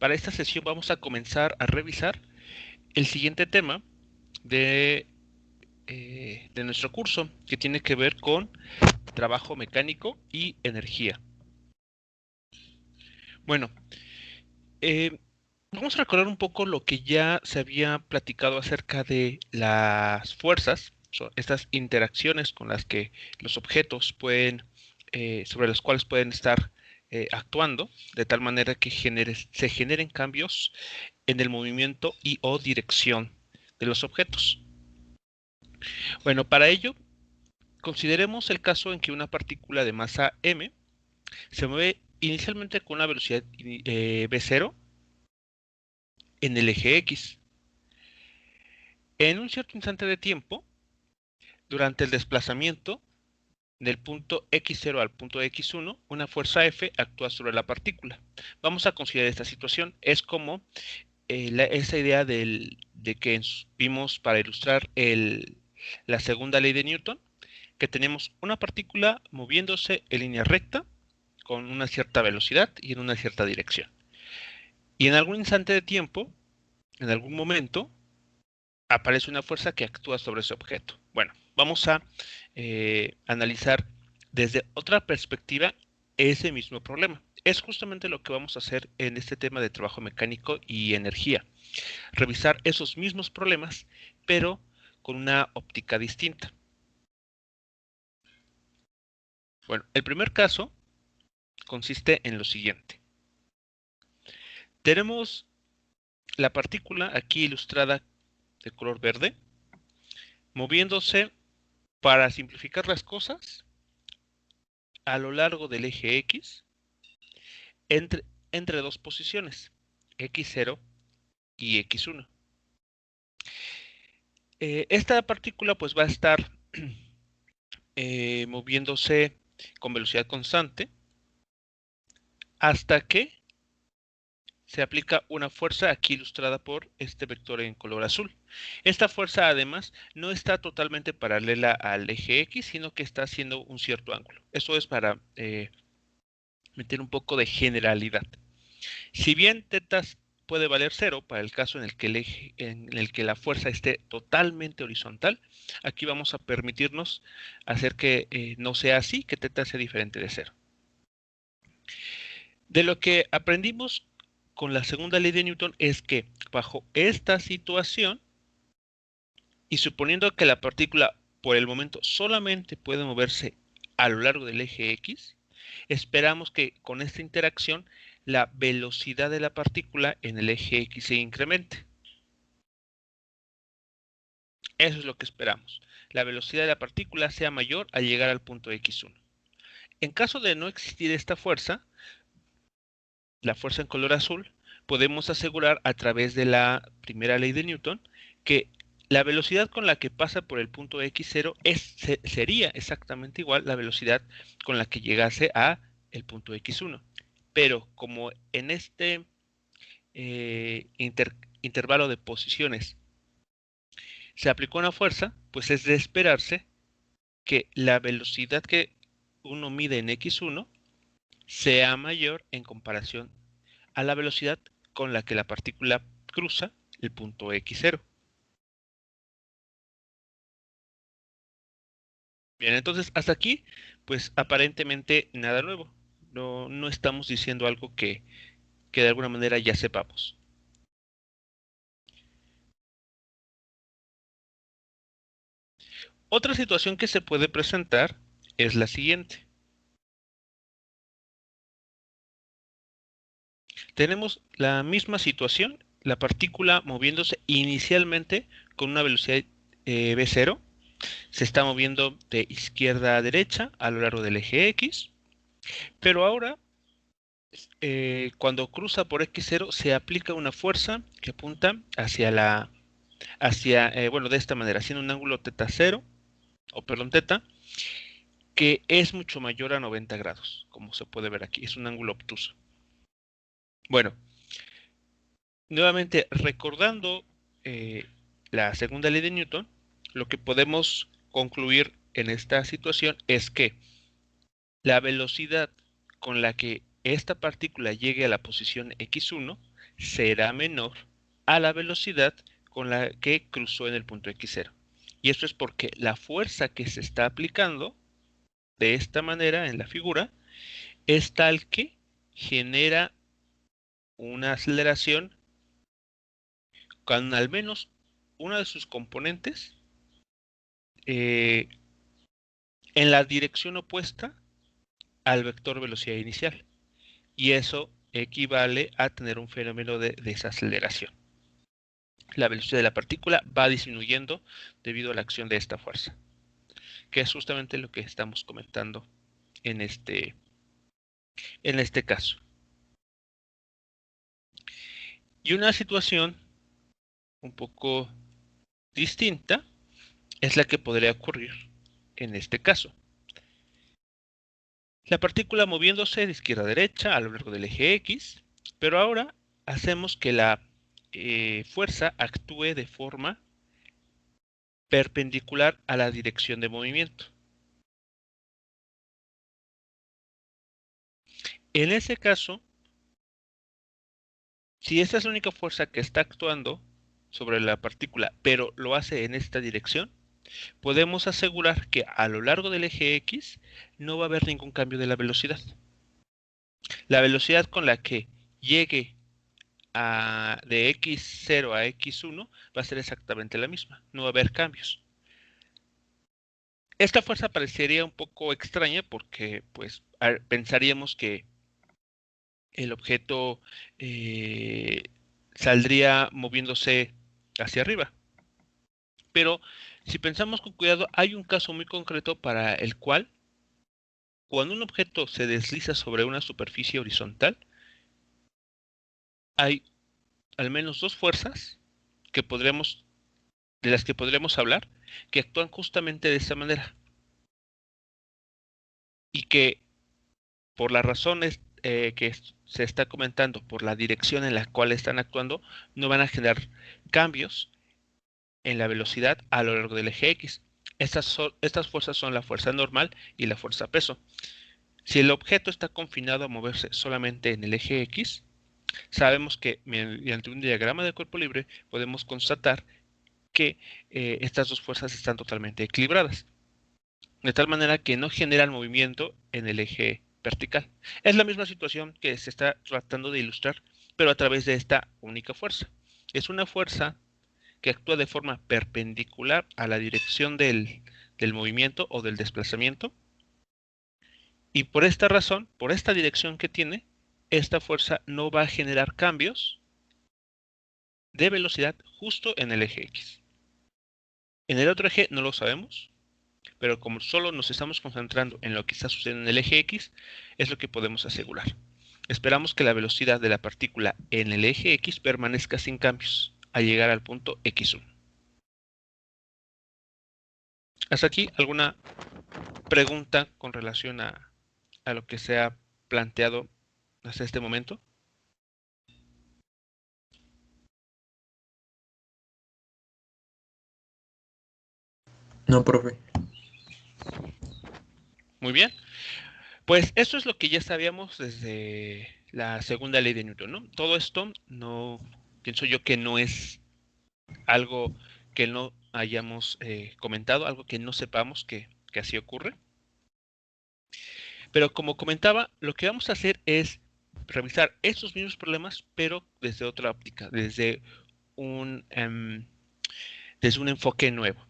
Para esta sesión vamos a comenzar a revisar el siguiente tema de, de nuestro curso, que tiene que ver con trabajo mecánico y energía. Bueno, vamos a recordar un poco lo que ya se había platicado acerca de las fuerzas, estas interacciones con las que los objetos pueden, sobre los cuales pueden estar actuando, de tal manera que se generen cambios en el movimiento y o dirección de los objetos. Bueno, para ello, consideremos el caso en que una partícula de masa m se mueve inicialmente con una velocidad v0 en el eje x. En un cierto instante de tiempo, durante el desplazamiento del punto x0 al punto x1, una fuerza F actúa sobre la partícula. Vamos a considerar esta situación. Es como esa idea de que vimos para ilustrar la segunda ley de Newton, que tenemos una partícula moviéndose en línea recta con una cierta velocidad y en una cierta dirección. Y en algún instante de tiempo, en algún momento, aparece una fuerza que actúa sobre ese objeto. Bueno, vamos a analizar desde otra perspectiva ese mismo problema. Es justamente lo que vamos a hacer en este tema de trabajo mecánico y energía. Revisar esos mismos problemas, pero con una óptica distinta. Bueno, el primer caso consiste en lo siguiente. Tenemos la partícula aquí ilustrada de color verde, moviéndose, para simplificar las cosas, a lo largo del eje X, entre dos posiciones, X0 y X1. Esta partícula pues va a estar moviéndose con velocidad constante hasta que se aplica una fuerza aquí ilustrada por este vector en color azul. Esta fuerza además no está totalmente paralela al eje X, sino que está haciendo un cierto ángulo. Eso es para meter un poco de generalidad. Si bien θ puede valer 0 para el caso en el que la fuerza esté totalmente horizontal, aquí vamos a permitirnos hacer que no sea así, que θ sea diferente de 0. De lo que aprendimos con la segunda ley de Newton es que bajo esta situación, y suponiendo que la partícula por el momento solamente puede moverse a lo largo del eje X, esperamos que con esta interacción la velocidad de la partícula en el eje X se incremente. Eso es lo que esperamos. La velocidad de la partícula sea mayor al llegar al punto X1. En caso de no existir esta fuerza, la fuerza en color azul, podemos asegurar a través de la primera ley de Newton que la velocidad con la que pasa por el punto X0 sería exactamente igual a la velocidad con la que llegase a el punto X1. Pero como en este intervalo de posiciones se aplicó una fuerza, pues es de esperarse que la velocidad que uno mide en X1 sea mayor en comparación a la velocidad con la que la partícula cruza el punto X0. Bien, entonces hasta aquí, pues aparentemente nada nuevo. No estamos diciendo algo que de alguna manera ya sepamos. Otra situación que se puede presentar es la siguiente. Tenemos la misma situación, la partícula moviéndose inicialmente con una velocidad v0, se está moviendo de izquierda a derecha a lo largo del eje X, pero ahora cuando cruza por X0 se aplica una fuerza que apunta bueno, de esta manera, haciendo un ángulo θ0, o perdón, θ, que es mucho mayor a 90 grados, como se puede ver aquí, es un ángulo obtuso. Bueno, nuevamente recordando la segunda ley de Newton, lo que podemos concluir en esta situación es que la velocidad con la que esta partícula llegue a la posición X1 será menor a la velocidad con la que cruzó en el punto x0. Y esto es porque la fuerza que se está aplicando de esta manera en la figura es tal que genera una aceleración con al menos una de sus componentes eh, en la dirección opuesta al vector velocidad inicial. Y eso equivale a tener un fenómeno de desaceleración. La velocidad de la partícula va disminuyendo debido a la acción de esta fuerza, que es justamente lo que estamos comentando en este caso. Y una situación un poco distinta es la que podría ocurrir en este caso. La partícula moviéndose de izquierda a derecha a lo largo del eje X, pero ahora hacemos que la fuerza actúe de forma perpendicular a la dirección de movimiento. En ese caso, si esta es la única fuerza que está actuando sobre la partícula, pero lo hace en esta dirección, podemos asegurar que a lo largo del eje X no va a haber ningún cambio de la velocidad. La velocidad con la que llegue de x0 a x1 va a ser exactamente la misma, no va a haber cambios. Esta fuerza parecería un poco extraña porque pues pensaríamos que el objeto saldría moviéndose hacia arriba. Pero si pensamos con cuidado, hay un caso muy concreto para el cual cuando un objeto se desliza sobre una superficie horizontal, hay al menos dos fuerzas que de las que podremos hablar, que actúan justamente de esta manera. Y que por las razones que se está comentando, por la dirección en la cual están actuando, no van a generar cambios en la velocidad a lo largo del eje X. Estas fuerzas son la fuerza normal y la fuerza peso. Si el objeto está confinado a moverse solamente en el eje X, sabemos que mediante un diagrama de cuerpo libre podemos constatar que estas dos fuerzas están totalmente equilibradas, de tal manera que no generan movimiento en el eje vertical. Es la misma situación que se está tratando de ilustrar, pero a través de esta única fuerza. Es una fuerza que actúa de forma perpendicular a la dirección del movimiento o del desplazamiento, y por esta razón, por esta dirección que tiene, esta fuerza no va a generar cambios de velocidad justo en el eje X. En el otro eje no lo sabemos, pero como solo nos estamos concentrando en lo que está sucediendo en el eje X, es lo que podemos asegurar. Esperamos que la velocidad de la partícula en el eje X permanezca sin cambios al llegar al punto X1. ¿Hasta aquí alguna pregunta con relación a lo que se ha planteado hasta este momento? No, profe. Muy bien. Pues eso es lo que ya sabíamos desde la segunda ley de Newton, ¿no? Todo esto no, pienso yo que no es algo que no hayamos comentado, algo que no sepamos que así ocurre. Pero como comentaba, lo que vamos a hacer es revisar estos mismos problemas, pero desde otra óptica, un, desde un enfoque nuevo.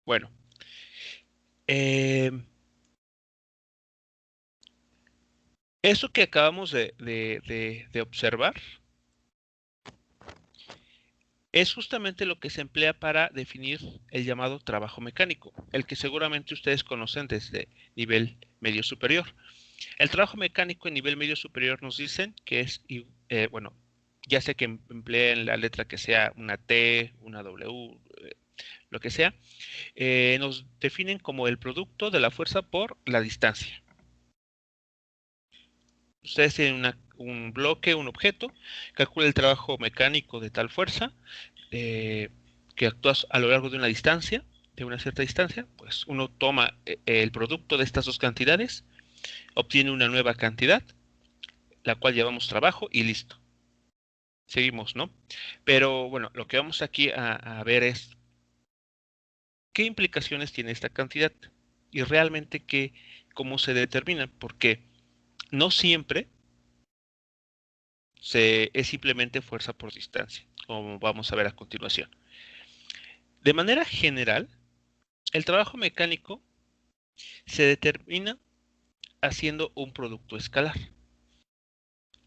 Bueno, eso que acabamos de observar es justamente lo que se emplea para definir el llamado trabajo mecánico, el que seguramente ustedes conocen desde nivel medio superior. El trabajo mecánico en nivel medio superior nos dicen que es, bueno, ya sea que empleen la letra que sea una T, una W, lo que sea, nos definen como el producto de la fuerza por la distancia. Ustedes tienen un bloque, un objeto, calcula el trabajo mecánico de tal fuerza, que actúa a lo largo de una distancia, de una cierta distancia, pues uno toma el producto de estas dos cantidades, obtiene una nueva cantidad, la cual llevamos trabajo y listo. Seguimos, ¿no? Pero bueno, lo que vamos aquí a ver es qué implicaciones tiene esta cantidad y realmente cómo se determina, porque no siempre es simplemente fuerza por distancia, como vamos a ver a continuación. De manera general, el trabajo mecánico se determina haciendo un producto escalar.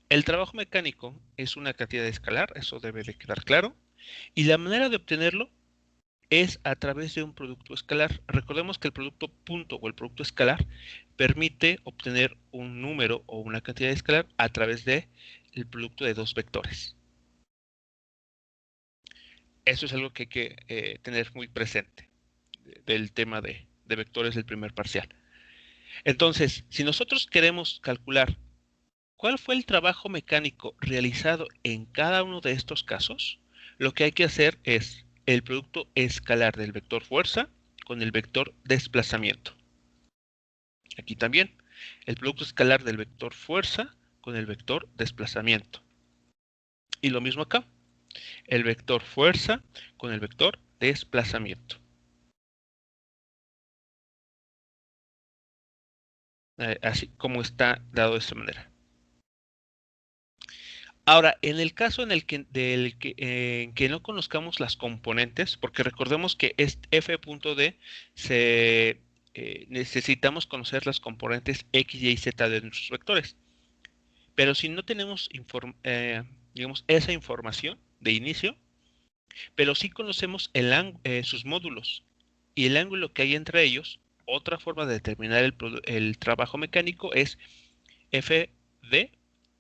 El trabajo mecánico es una cantidad escalar, eso debe de quedar claro, y la manera de obtenerlo es a través de un producto escalar. Recordemos que el producto punto o el producto escalar permite obtener un número o una cantidad escalar a través de el producto de dos vectores. Eso es algo que hay que tener muy presente del tema de vectores del primer parcial. Entonces, si nosotros queremos calcular cuál fue el trabajo mecánico realizado en cada uno de estos casos, lo que hay que hacer es el producto escalar del vector fuerza con el vector desplazamiento. Aquí también, el producto escalar del vector fuerza con el vector desplazamiento. Y lo mismo acá, el vector fuerza con el vector desplazamiento. Así como está dado de esta manera. Ahora, en el caso en que no conozcamos las componentes, porque recordemos que f.d necesitamos conocer las componentes x, y, z de nuestros vectores. Pero si no tenemos digamos, esa información de inicio, pero sí conocemos sus módulos y el ángulo que hay entre ellos, otra forma de determinar el trabajo mecánico es fd,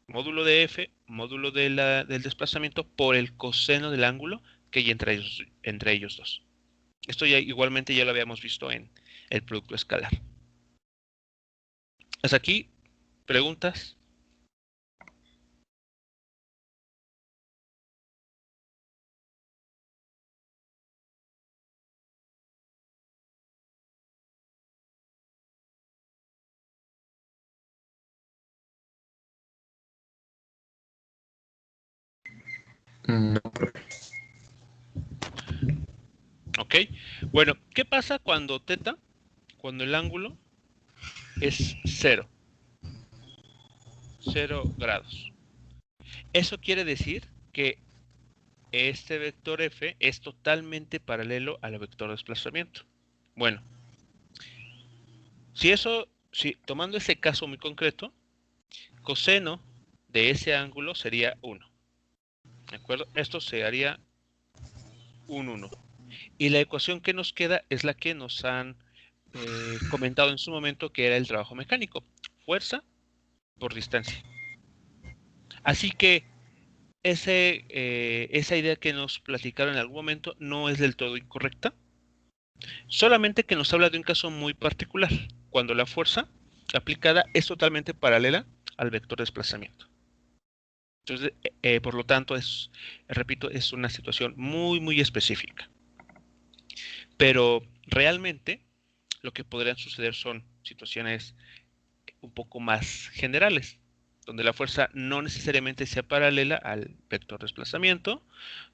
módulo de f, módulo del desplazamiento por el coseno del ángulo que hay entre ellos dos. Esto ya igualmente ya lo habíamos visto en el producto escalar. Hasta aquí, preguntas. No, profe. Ok. Bueno, ¿qué pasa cuando teta, cuando el ángulo es 0 grados? Eso quiere decir que este vector f es totalmente paralelo al vector de desplazamiento. Bueno, si tomando ese caso muy concreto, coseno de ese ángulo sería 1. ¿De acuerdo? Esto se haría un 1. Y la ecuación que nos queda es la que nos han comentado en su momento, que era el trabajo mecánico. Fuerza por distancia. Así que esa idea que nos platicaron en algún momento no es del todo incorrecta. Solamente que nos habla de un caso muy particular, cuando la fuerza aplicada es totalmente paralela al vector de desplazamiento. Entonces, por lo tanto, repito, es una situación muy, muy específica. Pero realmente lo que podrían suceder son situaciones un poco más generales, donde la fuerza no necesariamente sea paralela al vector de desplazamiento,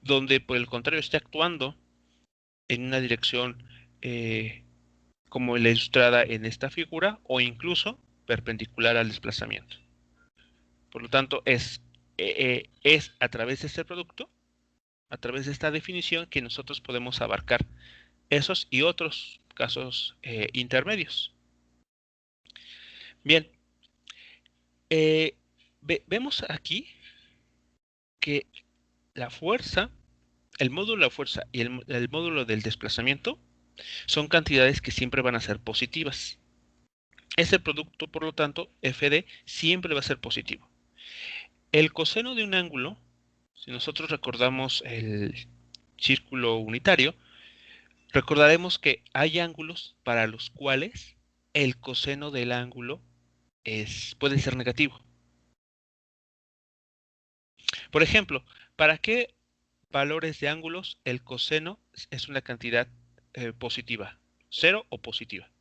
donde por el contrario esté actuando en una dirección como la ilustrada en esta figura, o incluso perpendicular al desplazamiento. Por lo tanto, es a través de este producto, a través de esta definición, que nosotros podemos abarcar esos y otros casos intermedios. Bien, vemos aquí que la fuerza, el módulo de la fuerza y el módulo del desplazamiento son cantidades que siempre van a ser positivas. Ese producto, por lo tanto, FD, siempre va a ser positivo. El coseno de un ángulo, si nosotros recordamos el círculo unitario, recordaremos que hay ángulos para los cuales el coseno del ángulo puede ser negativo. Por ejemplo, ¿para qué valores de ángulos el coseno es una cantidad positiva? ¿Cero o positiva?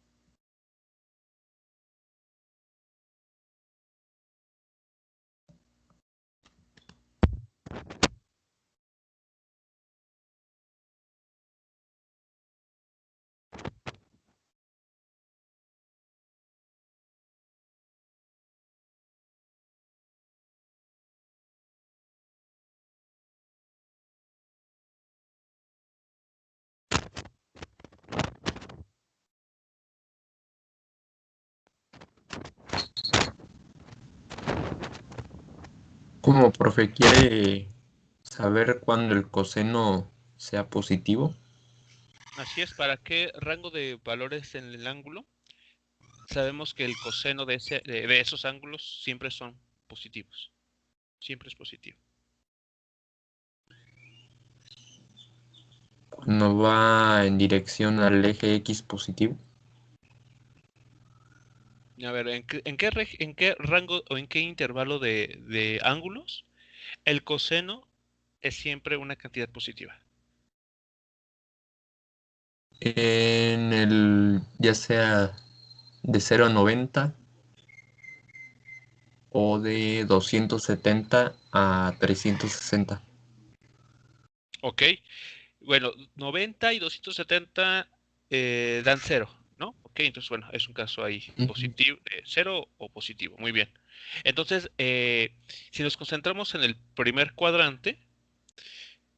¿Cómo, profe, quiere saber cuándo el coseno sea positivo? Así es, ¿para qué rango de valores en el ángulo? Sabemos que el coseno de esos ángulos siempre son positivos. Siempre es positivo. Cuando va en dirección al eje X positivo. A ver, en qué rango o en qué intervalo de ángulos el coseno es siempre una cantidad positiva? En el, ya sea de 0 a 90 o de 270 a 360. Ok, bueno, 90 y 270 dan cero, ¿no? Ok, entonces, bueno, es un caso ahí Ujú. positivo, cero o positivo, muy bien. Entonces, si nos concentramos en el primer cuadrante,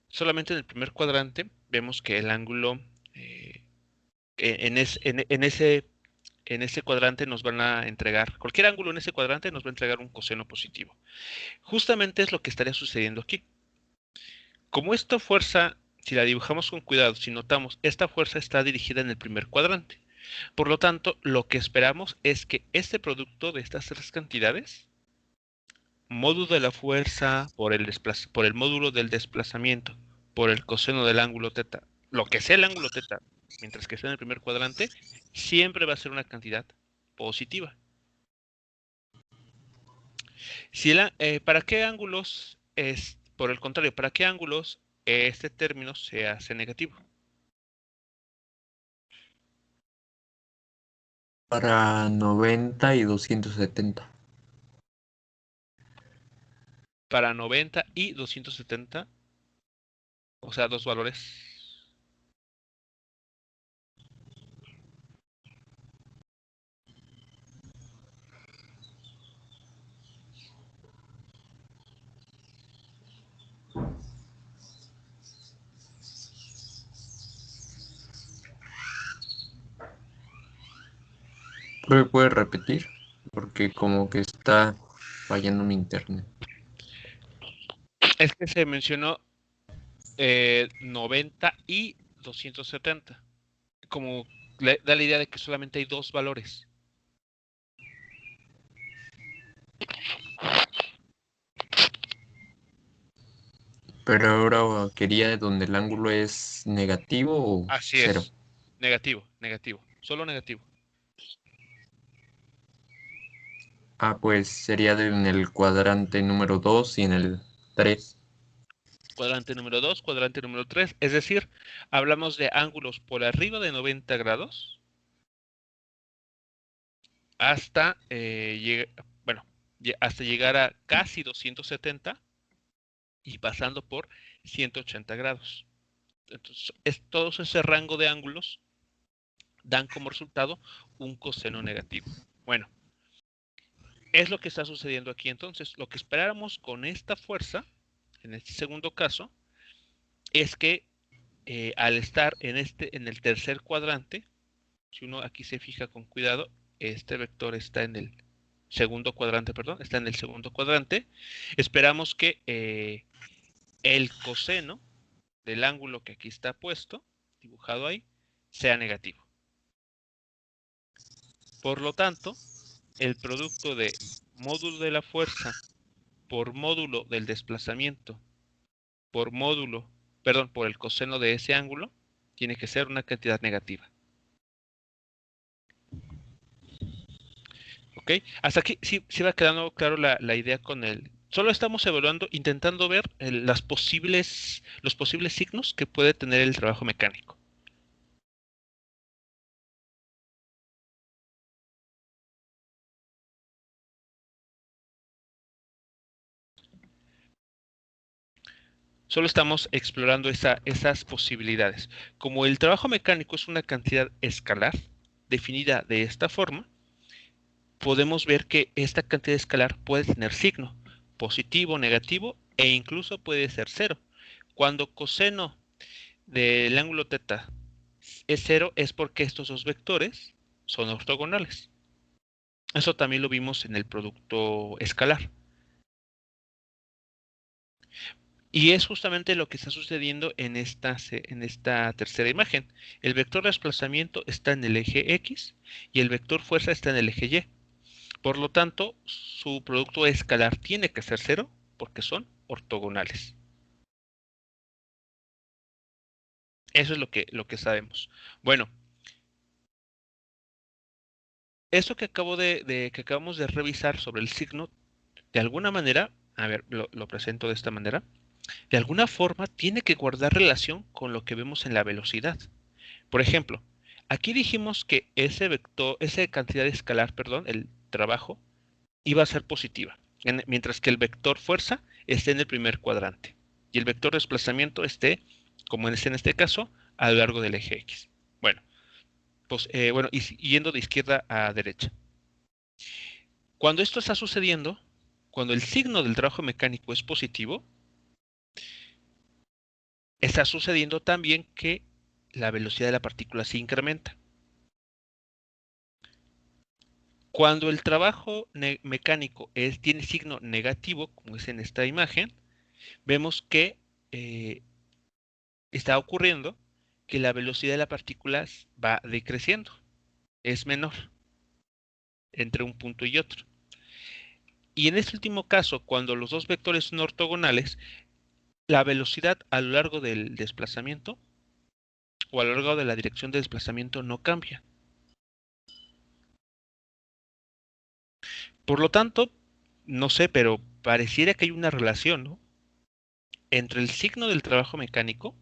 solamente en el primer cuadrante vemos que el ángulo en ese cuadrante nos van a entregar, cualquier ángulo en ese cuadrante nos va a entregar un coseno positivo. Justamente es lo que estaría sucediendo aquí. Como esta fuerza, si la dibujamos con cuidado, si notamos, esta fuerza está dirigida en el primer cuadrante. Por lo tanto, lo que esperamos es que este producto de estas tres cantidades, módulo de la fuerza por el módulo del desplazamiento, por el coseno del ángulo teta, lo que sea el ángulo teta, mientras que esté en el primer cuadrante, siempre va a ser una cantidad positiva. ¿Para qué ángulos es, por el contrario, para qué ángulos este término se hace negativo? Para 90 y 270. Para 90 y 270, o sea, dos valores. ¿Profe, puede repetir? Porque como que está fallando mi internet. Es que se mencionó 90 y 270. Como da la idea de que solamente hay dos valores. Pero ahora quería donde el ángulo es negativo o Así cero. es. Negativo, negativo. Solo negativo. Ah, pues sería en el cuadrante número 2 y en el 3. Cuadrante número 2, cuadrante número 3. Es decir, hablamos de ángulos por arriba de 90 grados hasta, bueno, hasta llegar a casi 270 y pasando por 180 grados. Entonces, todo ese rango de ángulos dan como resultado un coseno negativo. Bueno, es lo que está sucediendo aquí entonces. Lo que esperáramos con esta fuerza, en este segundo caso, es que al estar en el tercer cuadrante, si uno aquí se fija con cuidado, este vector está en el segundo cuadrante, perdón, está en el segundo cuadrante, esperamos que el coseno del ángulo que aquí está puesto, dibujado ahí, sea negativo. Por lo tanto, el producto de módulo de la fuerza por módulo del desplazamiento por módulo, perdón, por el coseno de ese ángulo, tiene que ser una cantidad negativa. ¿Ok? Hasta aquí sí va quedando claro la idea con el... Solo estamos evaluando, intentando ver los posibles signos que puede tener el trabajo mecánico. Solo estamos explorando esas posibilidades. Como el trabajo mecánico es una cantidad escalar, definida de esta forma, podemos ver que esta cantidad escalar puede tener signo positivo, negativo e incluso puede ser cero. Cuando coseno del ángulo teta es cero es porque estos dos vectores son ortogonales. Eso también lo vimos en el producto escalar. Y es justamente lo que está sucediendo en esta tercera imagen. El vector de desplazamiento está en el eje X y el vector fuerza está en el eje Y. Por lo tanto, su producto escalar tiene que ser cero porque son ortogonales. Eso es lo que sabemos. Bueno, eso que acabamos de revisar sobre el signo, de alguna manera, a ver, lo presento de esta manera, de alguna forma tiene que guardar relación con lo que vemos en la velocidad. Por ejemplo, aquí dijimos que ese vector, esa cantidad escalar, perdón, el trabajo, iba a ser positiva, mientras que el vector fuerza esté en el primer cuadrante y el vector desplazamiento esté, como es en este caso, a lo largo del eje X. Bueno, pues, y yendo de izquierda a derecha. Cuando esto está sucediendo, cuando el signo del trabajo mecánico es positivo, está sucediendo también que la velocidad de la partícula se incrementa. Cuando el trabajo mecánico tiene signo negativo, como es en esta imagen, vemos que está ocurriendo que la velocidad de las partículas va decreciendo, es menor entre un punto y otro. Y en este último caso, cuando los dos vectores son ortogonales, la velocidad a lo largo del desplazamiento o a lo largo de la dirección de desplazamiento no cambia. Por lo tanto, no sé, pero pareciera que hay una relación, ¿no?, entre el signo del trabajo mecánico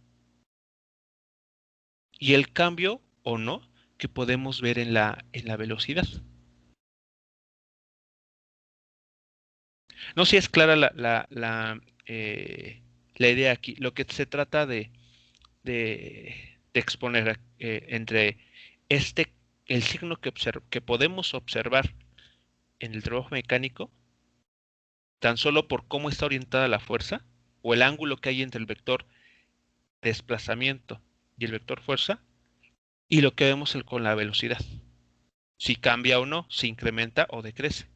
y el cambio o no que podemos ver en la velocidad. No sé si es clara la idea aquí. Lo que se trata de exponer entre este, el signo que podemos observar en el trabajo mecánico, tan solo por cómo está orientada la fuerza, o el ángulo que hay entre el vector desplazamiento y el vector fuerza, y lo que vemos con la velocidad. Si cambia o no, si incrementa o decrece.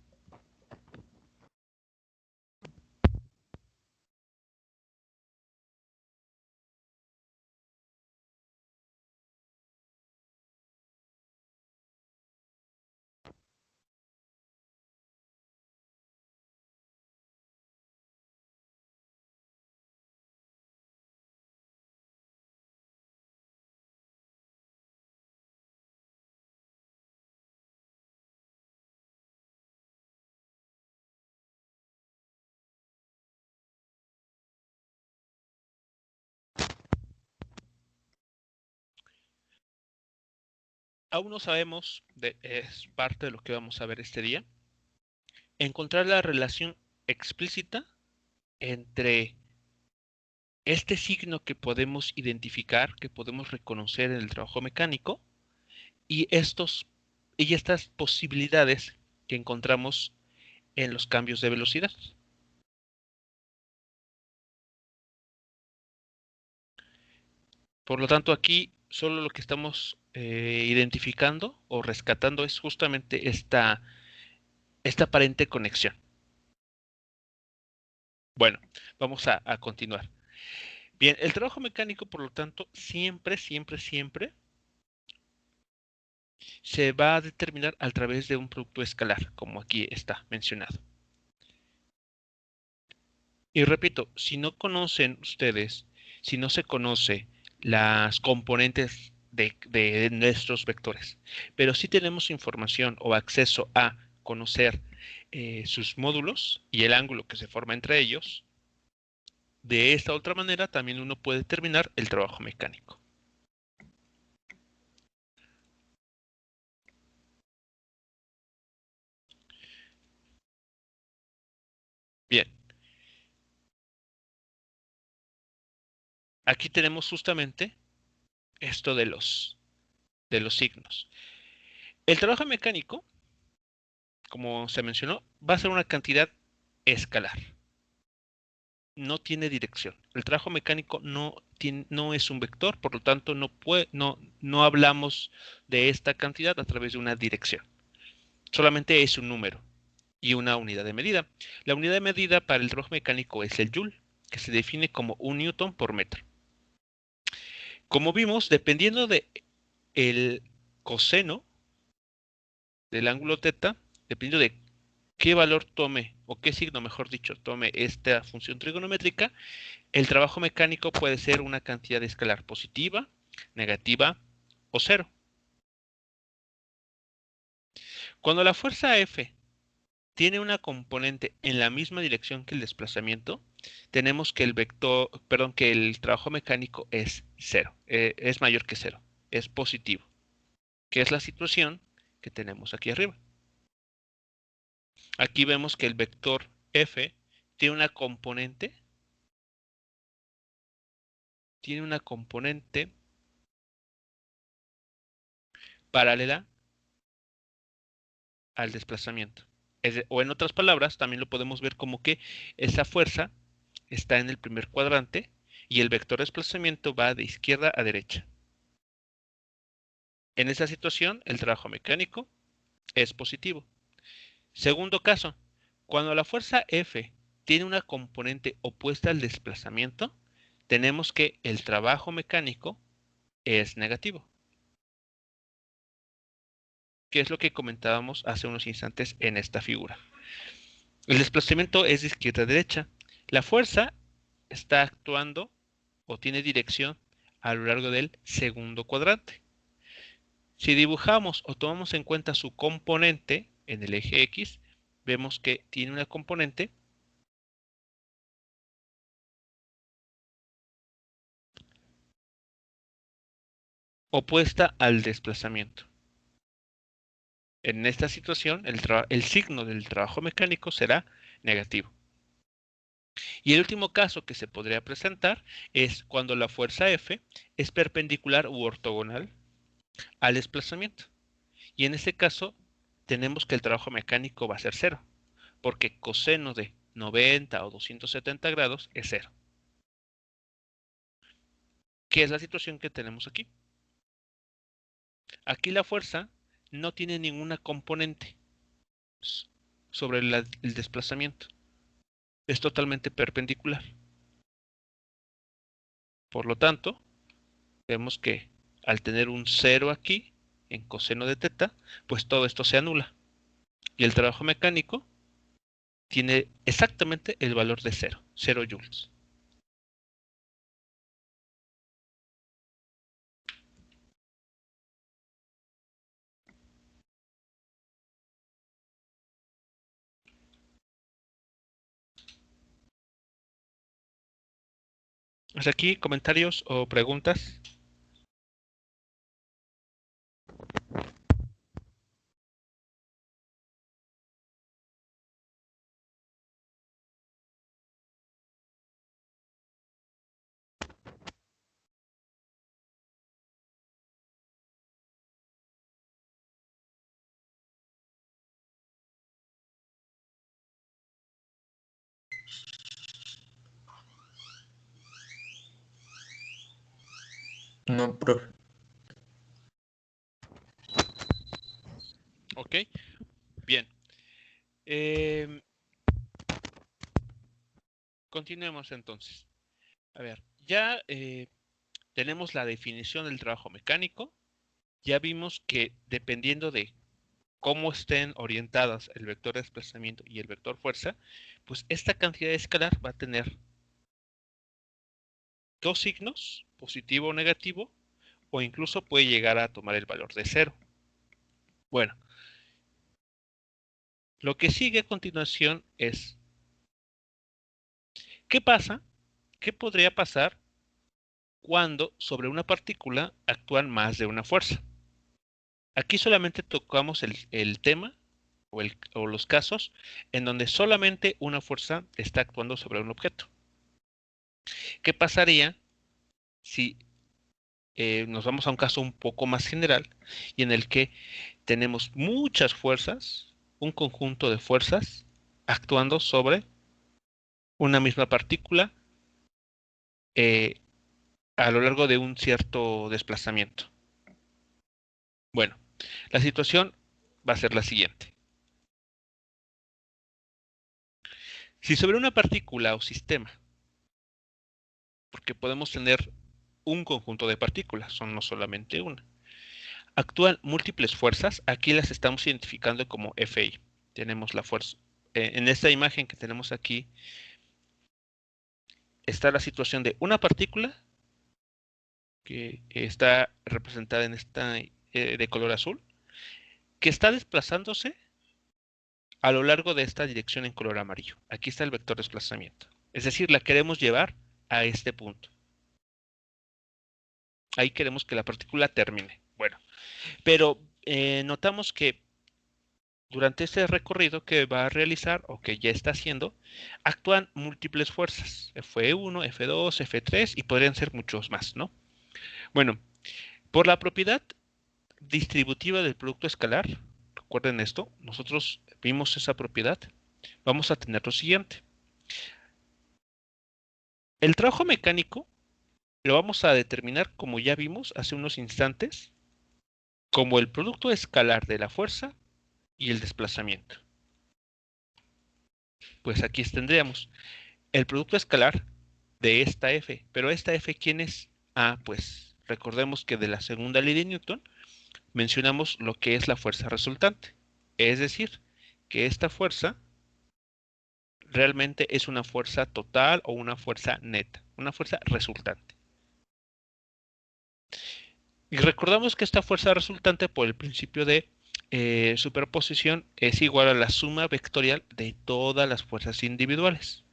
Aún no sabemos, es parte de lo que vamos a ver este día, encontrar la relación explícita entre este signo que podemos identificar, que podemos reconocer en el trabajo mecánico, y estas posibilidades que encontramos en los cambios de velocidad. Por lo tanto, aquí solo lo que estamos identificando o rescatando es justamente esta aparente conexión. Bueno, vamos a continuar. Bien, el trabajo mecánico, por lo tanto, siempre, siempre, siempre se va a determinar a través de un producto escalar, como aquí está mencionado. Y repito, si no conocen ustedes, si no se conoce las componentes de nuestros vectores, pero sí tenemos información o acceso a conocer sus módulos y el ángulo que se forma entre ellos, de esta otra manera también uno puede determinar el trabajo mecánico. Bien, aquí tenemos justamente esto de los signos. El trabajo mecánico, como se mencionó, va a ser una cantidad escalar. No tiene dirección. El trabajo mecánico no es un vector, por lo tanto no hablamos de esta cantidad a través de una dirección. Solamente es un número y una unidad de medida. La unidad de medida para el trabajo mecánico es el joule. que se define como 1 newton por metro. Como vimos, dependiendo de el coseno del ángulo teta, dependiendo de qué valor tome, o qué signo, mejor dicho, tome esta función trigonométrica, el trabajo mecánico puede ser una cantidad escalar positiva, negativa o cero. Cuando la fuerza F tiene una componente en la misma dirección que el desplazamiento, tenemos que el vector, perdón, que el trabajo mecánico es cero, es mayor que cero, es positivo, que es la situación que tenemos aquí arriba. Aquí vemos que el vector F tiene una componente paralela al desplazamiento. O en otras palabras, también lo podemos ver como que esa fuerza está en el primer cuadrante y el vector de desplazamiento va de izquierda a derecha. En esa situación, el trabajo mecánico es positivo. Segundo caso, cuando la fuerza F tiene una componente opuesta al desplazamiento, tenemos que el trabajo mecánico es negativo, que es lo que comentábamos hace unos instantes en esta figura. El desplazamiento es de izquierda a derecha. La fuerza está actuando o tiene dirección a lo largo del segundo cuadrante. Si dibujamos o tomamos en cuenta su componente en el eje X, vemos que tiene una componente opuesta al desplazamiento. En esta situación, el signo del trabajo mecánico será negativo. Y el último caso que se podría presentar es cuando la fuerza F es perpendicular u ortogonal al desplazamiento. Y en este caso tenemos que el trabajo mecánico va a ser cero, porque coseno de 90 o 270 grados es cero. ¿Qué es la situación que tenemos aquí? Aquí la fuerza no tiene ninguna componente sobre el desplazamiento. Es totalmente perpendicular. Por lo tanto, vemos que al tener un cero aquí, en coseno de teta, pues todo esto se anula. Y el trabajo mecánico tiene exactamente el valor de cero, 0 joules. ¿Hasta aquí comentarios o preguntas? No, profe. Ok, bien. Continuemos entonces. A ver, ya tenemos la definición del trabajo mecánico. Ya vimos que dependiendo de cómo estén orientadas el vector de desplazamiento y el vector fuerza, pues esta cantidad escalar va a tener dos signos, positivo o negativo, o incluso puede llegar a tomar el valor de cero. Bueno, lo que sigue a continuación es, ¿qué pasa? ¿Qué podría pasar cuando sobre una partícula actúan más de una fuerza? Aquí solamente tocamos el tema o los casos en donde solamente una fuerza está actuando sobre un objeto. ¿Qué pasaría si nos vamos a un caso un poco más general y en el que tenemos muchas fuerzas, un conjunto de fuerzas actuando sobre una misma partícula eh, a lo largo de un cierto desplazamiento? Bueno, la situación va a ser la siguiente. Si sobre una partícula o sistema porque podemos tener un conjunto de partículas, son no solamente una. Actúan múltiples fuerzas, aquí las estamos identificando como Fi. Tenemos la fuerza. En esta imagen que tenemos aquí está la situación de una partícula que está representada en esta de color azul, que está desplazándose a lo largo de esta dirección en color amarillo. Aquí está el vector de desplazamiento. Es decir, la queremos llevar a este punto. Ahí queremos que la partícula termine. Bueno, pero notamos que durante este recorrido que va a realizar o que ya está haciendo, actúan múltiples fuerzas. F1, F2, F3 y podrían ser muchos más, ¿no? Bueno, por la propiedad distributiva del producto escalar, recuerden esto, nosotros vimos esa propiedad, vamos a tener lo siguiente. El trabajo mecánico lo vamos a determinar, como ya vimos hace unos instantes, como el producto escalar de la fuerza y el desplazamiento. Pues aquí tendríamos el producto escalar de esta F, pero esta F, ¿quién es? Ah, pues recordemos que de la segunda ley de Newton mencionamos lo que es la fuerza resultante, es decir, que esta fuerza realmente es una fuerza total o una fuerza neta, una fuerza resultante. Y recordamos que esta fuerza resultante por el principio de superposición es igual a la suma vectorial de todas las fuerzas individuales.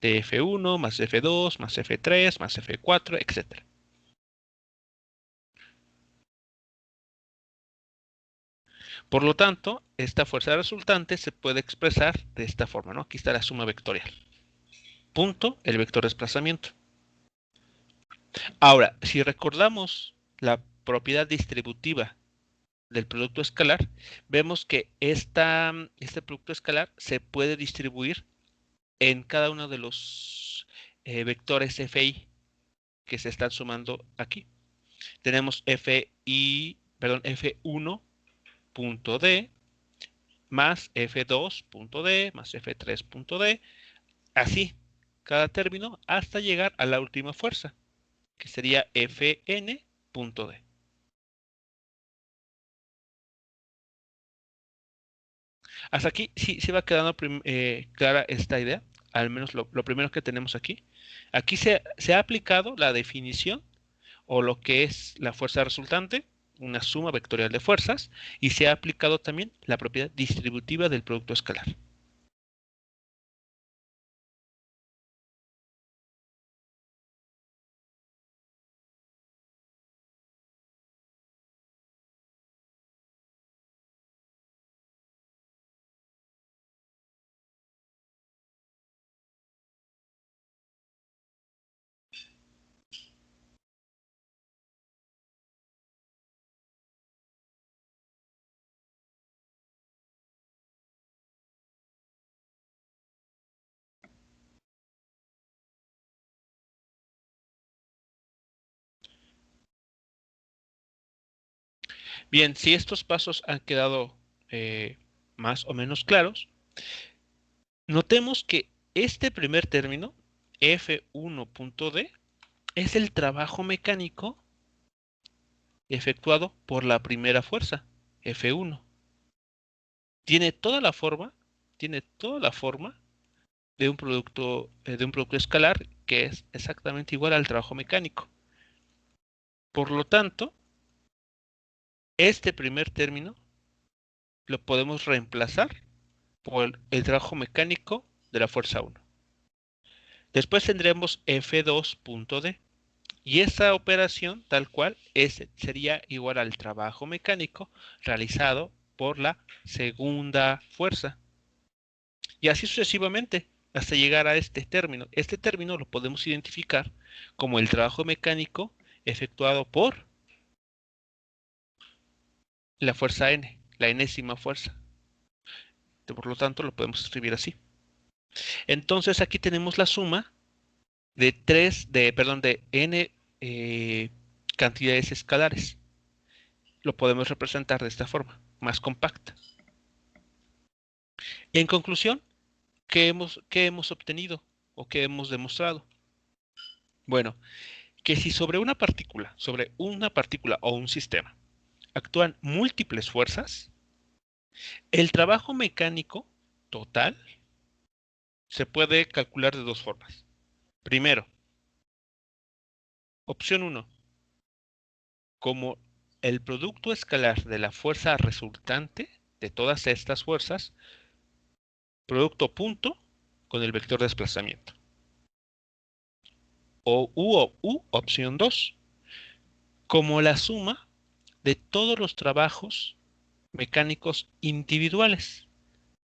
De F1 más F2 más F3 más F4, etc. Por lo tanto, esta fuerza resultante se puede expresar de esta forma, ¿no? Aquí está la suma vectorial. Punto, el vector de desplazamiento. Ahora, si recordamos la propiedad distributiva del producto escalar, vemos que este producto escalar se puede distribuir en cada uno de los vectores Fi que se están sumando aquí. Tenemos F1.d más F2.d más F3.d, así cada término hasta llegar a la última fuerza, que sería Fn.d. Hasta aquí sí se va quedando clara esta idea, al menos lo primero que tenemos aquí. Aquí se ha aplicado la definición o lo que es la fuerza resultante, una suma vectorial de fuerzas, y se ha aplicado también la propiedad distributiva del producto escalar. Bien, si estos pasos han quedado más o menos claros, notemos que este primer término, F1.d, es el trabajo mecánico efectuado por la primera fuerza, F1. Tiene toda la forma de un producto escalar que es exactamente igual al trabajo mecánico. Por lo tanto, este primer término lo podemos reemplazar por el trabajo mecánico de la fuerza 1. Después tendremos F2.d y esa operación tal cual sería igual al trabajo mecánico realizado por la segunda fuerza. Y así sucesivamente hasta llegar a este término. Este término lo podemos identificar como el trabajo mecánico efectuado por la fuerza N, la enésima fuerza. Por lo tanto, lo podemos escribir así. Entonces aquí tenemos la suma de de N cantidades escalares. Lo podemos representar de esta forma, más compacta. En conclusión, ¿qué hemos obtenido o qué hemos demostrado? Bueno, que si sobre una partícula o un sistema actúan múltiples fuerzas, el trabajo mecánico total se puede calcular de dos formas. Primero, opción 1, como el producto escalar de la fuerza resultante de todas estas fuerzas, producto punto con el vector de desplazamiento. U opción 2, como la suma de todos los trabajos mecánicos individuales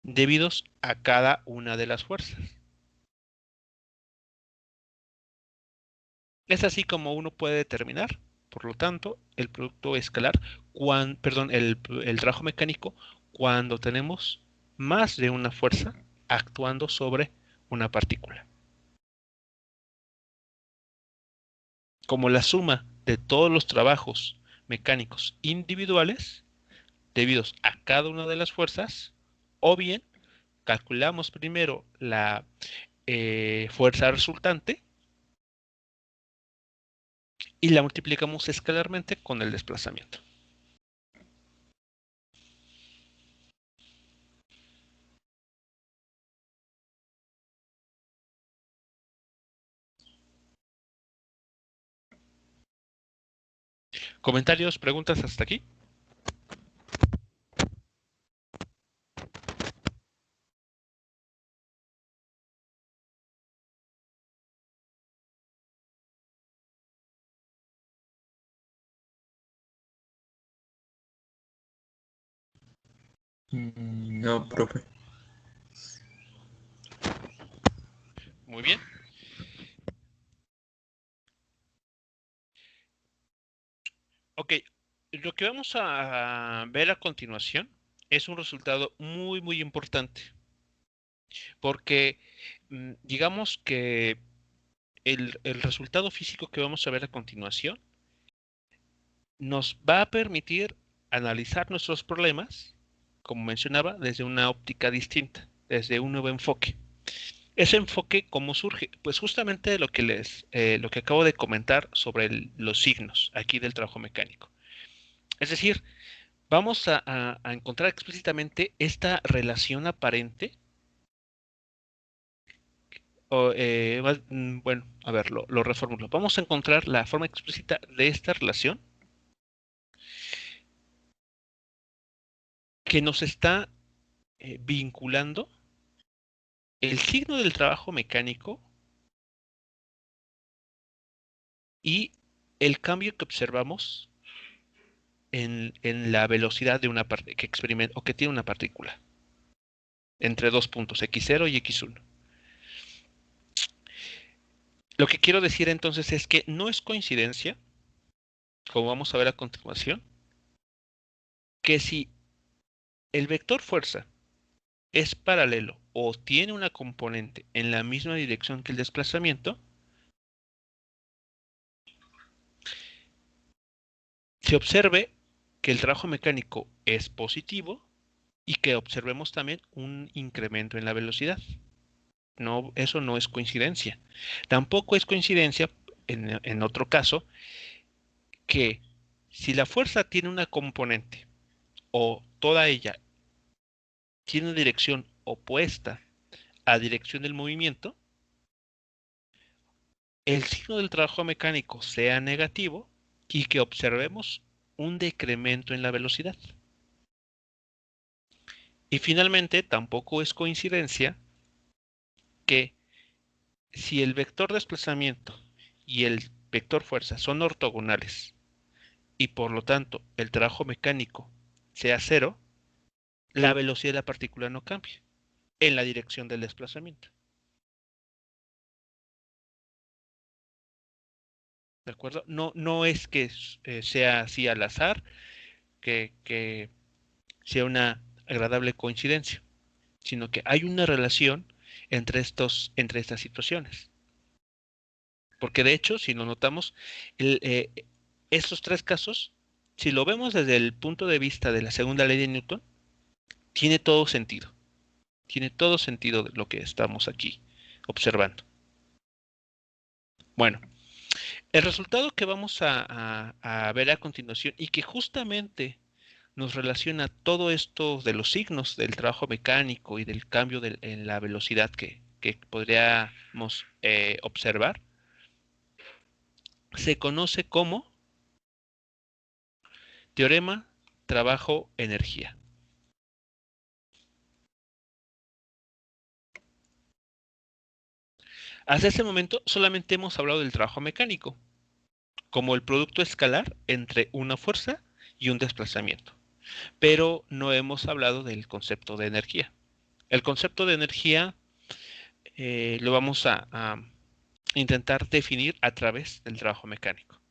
debidos a cada una de las fuerzas. Es así como uno puede determinar, por lo tanto, el producto escalar, el trabajo mecánico cuando tenemos más de una fuerza actuando sobre una partícula. Como la suma de todos los trabajos mecánicos individuales debidos a cada una de las fuerzas, o bien calculamos primero la fuerza resultante y la multiplicamos escalarmente con el desplazamiento. ¿Comentarios, preguntas hasta aquí? No, profe. Muy bien. Ok, lo que vamos a ver a continuación es un resultado muy importante, porque digamos que el resultado físico que vamos a ver a continuación nos va a permitir analizar nuestros problemas, como mencionaba, desde una óptica distinta, desde un nuevo enfoque. Ese enfoque, ¿cómo surge? Pues justamente de lo que acabo de comentar sobre los signos aquí del trabajo mecánico. Es decir, vamos a encontrar explícitamente esta relación aparente, bueno, a ver, lo reformulo. Vamos a encontrar la forma explícita de esta relación que nos está vinculando el signo del trabajo mecánico y el cambio que observamos en la velocidad de una parte que experimenta o que tiene una partícula entre dos puntos, x0 y x1. Lo que quiero decir entonces es que no es coincidencia, como vamos a ver a continuación, que si el vector fuerza es paralelo o tiene una componente en la misma dirección que el desplazamiento, se observe que el trabajo mecánico es positivo y que observemos también un incremento en la velocidad. No, eso no es coincidencia. Tampoco es coincidencia, en otro caso, que si la fuerza tiene una componente o toda ella tiene una dirección opuesta a dirección del movimiento, el signo del trabajo mecánico sea negativo y que observemos un decremento en la velocidad. Y finalmente, tampoco es coincidencia que si el vector desplazamiento y el vector fuerza son ortogonales y por lo tanto el trabajo mecánico sea cero, la velocidad de la partícula no cambia en la dirección del desplazamiento. ¿De acuerdo? No es que sea así al azar, que sea una agradable coincidencia, sino que hay una relación entre estas situaciones. Porque de hecho, si lo notamos, estos tres casos, si lo vemos desde el punto de vista de la segunda ley de Newton, tiene todo sentido. Tiene todo sentido de lo que estamos aquí observando. Bueno, El resultado que vamos a ver a continuación y que justamente nos relaciona todo esto de los signos del trabajo mecánico y del cambio en la velocidad que podríamos observar, se conoce como teorema trabajo-energía. Hasta ese momento solamente hemos hablado del trabajo mecánico, como el producto escalar entre una fuerza y un desplazamiento, pero no hemos hablado del concepto de energía. El concepto de energía lo vamos a intentar definir a través del trabajo mecánico.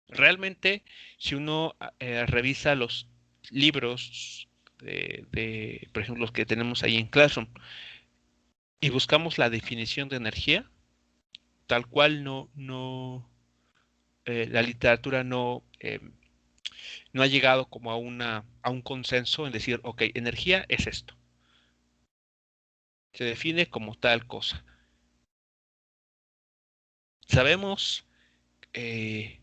Realmente, si uno revisa los libros por ejemplo, los que tenemos ahí en Classroom, y buscamos la definición de energía, tal cual la literatura no ha llegado como a un consenso en decir, ok, energía es esto. Se define como tal cosa. Sabemos eh,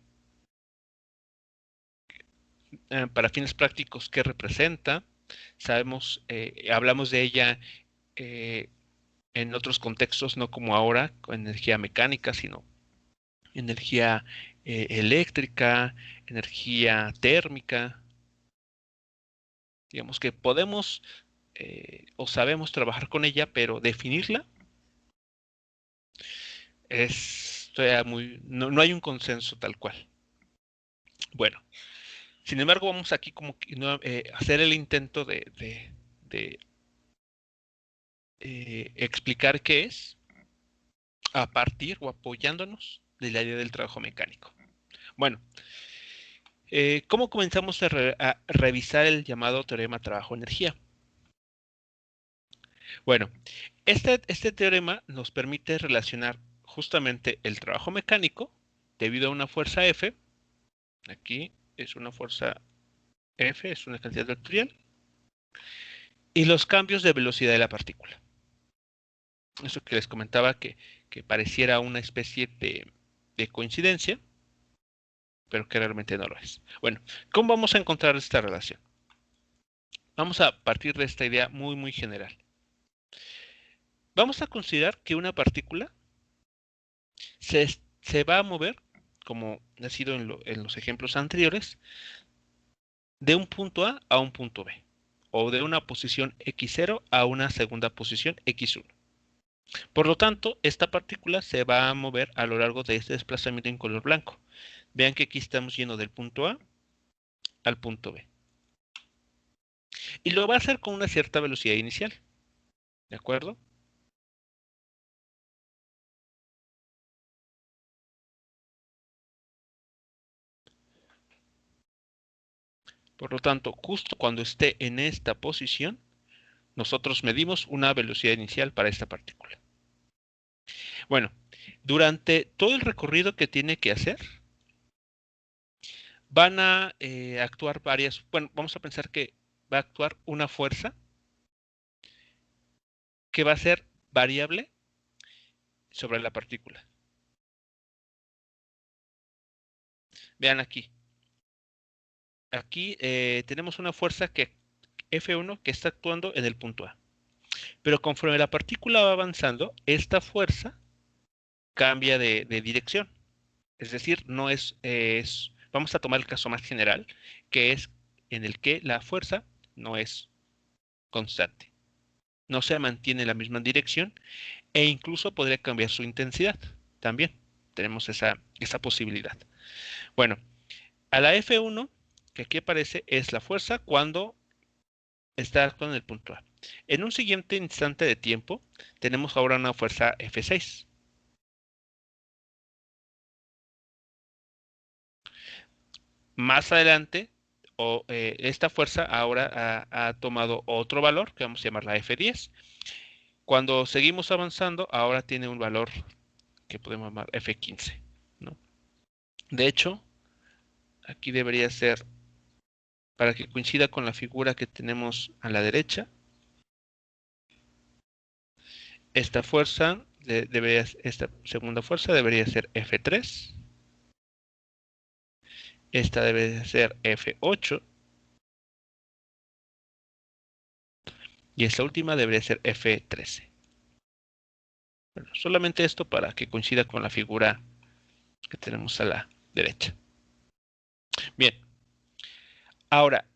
para fines prácticos qué representa, sabemos, hablamos de ella eh, en otros contextos, no como ahora, con energía mecánica, sino energía eléctrica, energía térmica. Digamos que podemos o sabemos trabajar con ella, pero definirla es todavía no hay un consenso tal cual. Bueno, sin embargo, vamos aquí como que, hacer el intento de explicar qué es a partir o apoyándonos de la idea del trabajo mecánico. Bueno, ¿cómo comenzamos a revisar el llamado teorema trabajo-energía? Bueno, este teorema nos permite relacionar justamente el trabajo mecánico debido a una fuerza F. Aquí es una fuerza F, es una cantidad vectorial, y los cambios de velocidad de la partícula. Eso que les comentaba que pareciera una especie de coincidencia, pero que realmente no lo es. Bueno, ¿cómo vamos a encontrar esta relación? Vamos a partir de esta idea muy general. Vamos a considerar que una partícula se va a mover, como ha sido en los ejemplos anteriores, de un punto a un punto B, o de una posición x0 a una segunda posición x1. Por lo tanto, esta partícula se va a mover a lo largo de este desplazamiento en color blanco. Vean que aquí estamos yendo del punto A al punto B. Y lo va a hacer con una cierta velocidad inicial. ¿De acuerdo? Por lo tanto, justo cuando esté en esta posición, nosotros medimos una velocidad inicial para esta partícula. Bueno, durante todo el recorrido que tiene que hacer, van a actuar bueno, vamos a pensar que va a actuar una fuerza que va a ser variable sobre la partícula. Vean aquí. Aquí tenemos una fuerza F1 que está actuando en el punto A. Pero conforme la partícula va avanzando, esta fuerza cambia de dirección. Es decir, no vamos a tomar el caso más general, que es en el que la fuerza no es constante. No se mantiene en la misma dirección e incluso podría cambiar su intensidad. También tenemos esa posibilidad. Bueno, a la F1, que aquí aparece, es la fuerza cuando está actuando en el punto A. En un siguiente instante de tiempo, tenemos ahora una fuerza F6. Más adelante, esta fuerza ahora ha tomado otro valor, que vamos a llamar la F10. Cuando seguimos avanzando, ahora tiene un valor que podemos llamar F15, ¿no? De hecho, aquí debería ser, para que coincida con la figura que tenemos a la derecha, esta segunda fuerza debería ser F3. Esta debe de ser F8. Y esta última debería ser F13. Bueno, solamente esto para que coincida con la figura que tenemos a la derecha. Bien. Ahora,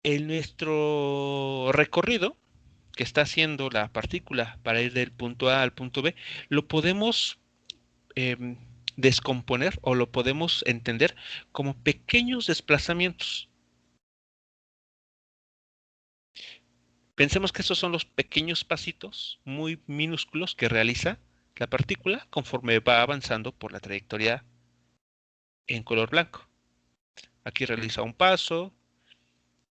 en nuestro recorrido que está haciendo la partícula para ir del punto A al punto B, lo podemos descomponer o lo podemos entender como pequeños desplazamientos. Pensemos que esos son los pequeños pasitos muy minúsculos que realiza la partícula conforme va avanzando por la trayectoria en color blanco. Aquí realiza un paso,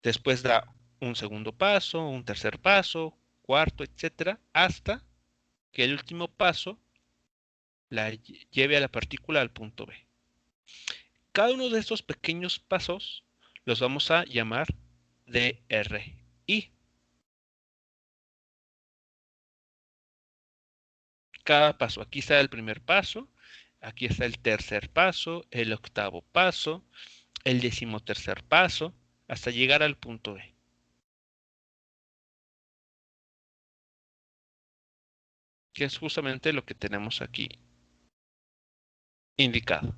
después da un segundo paso, un tercer paso, cuarto, etcétera, hasta que el último paso la lleve a la partícula al punto B. Cada uno de estos pequeños pasos los vamos a llamar DRI. Cada paso, aquí está el primer paso, aquí está el tercer paso, el octavo paso, el decimotercer paso, hasta llegar al punto B. Que es justamente lo que tenemos aquí indicado.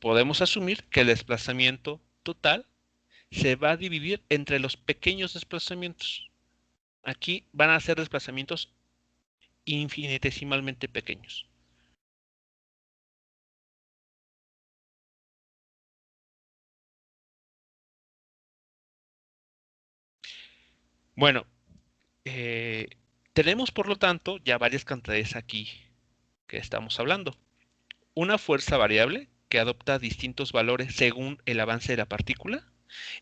Podemos asumir que el desplazamiento total se va a dividir entre los pequeños desplazamientos. Aquí van a ser desplazamientos infinitesimalmente pequeños. Bueno, tenemos por lo tanto ya varias cantidades aquí que estamos hablando. Una fuerza variable que adopta distintos valores según el avance de la partícula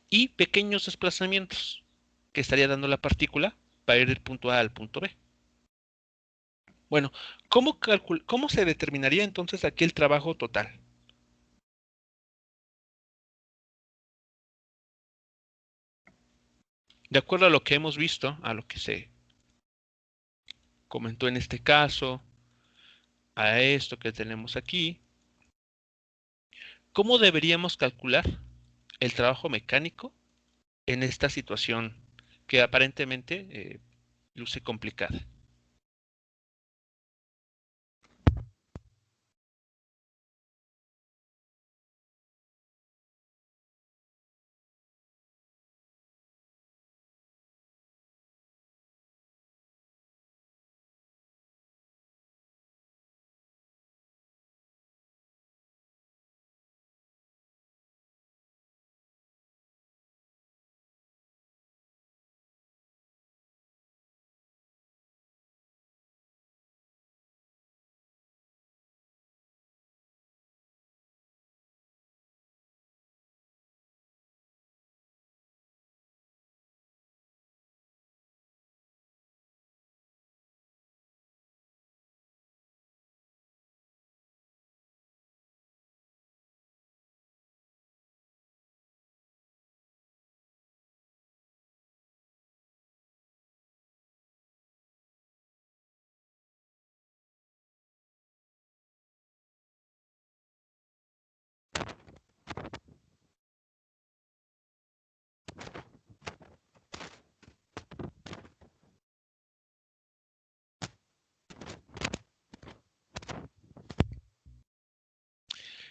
y pequeños desplazamientos que estaría dando la partícula para ir del punto A al punto B. Bueno, ¿cómo se determinaría entonces aquí el trabajo total? De acuerdo a lo que hemos visto, a lo que se comentó en este caso, a esto que tenemos aquí, ¿cómo deberíamos calcular el trabajo mecánico en esta situación que aparentemente luce complicada?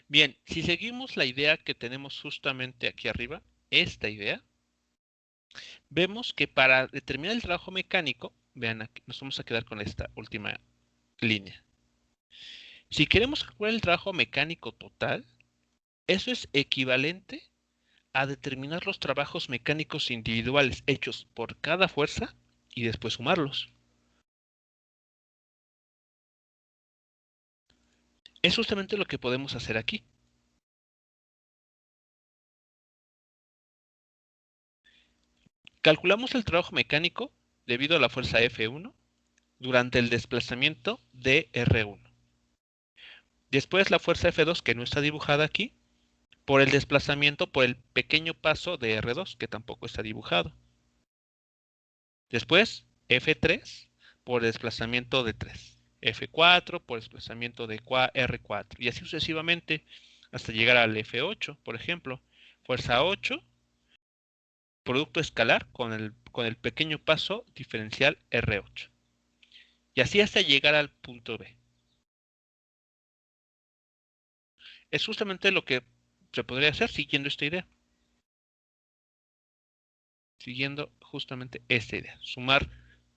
Bien, si seguimos la idea que tenemos justamente aquí arriba, esta idea, vemos que para determinar el trabajo mecánico, vean, aquí, nos vamos a quedar con esta última línea. Si queremos calcular el trabajo mecánico total, eso es equivalente a determinar los trabajos mecánicos individuales hechos por cada fuerza y después sumarlos. Es justamente lo que podemos hacer aquí. Calculamos el trabajo mecánico debido a la fuerza F1 durante el desplazamiento de R1. Después la fuerza F2, que no está dibujada aquí, por el desplazamiento por el pequeño paso de R2, que tampoco está dibujado. Después F3 por desplazamiento de 3. F4 por desplazamiento de R4. Y así sucesivamente hasta llegar al F8, por ejemplo. Fuerza 8, producto escalar con el pequeño paso diferencial R8. Y así hasta llegar al punto B. Es justamente lo que se podría hacer siguiendo esta idea. Siguiendo justamente esta idea. Sumar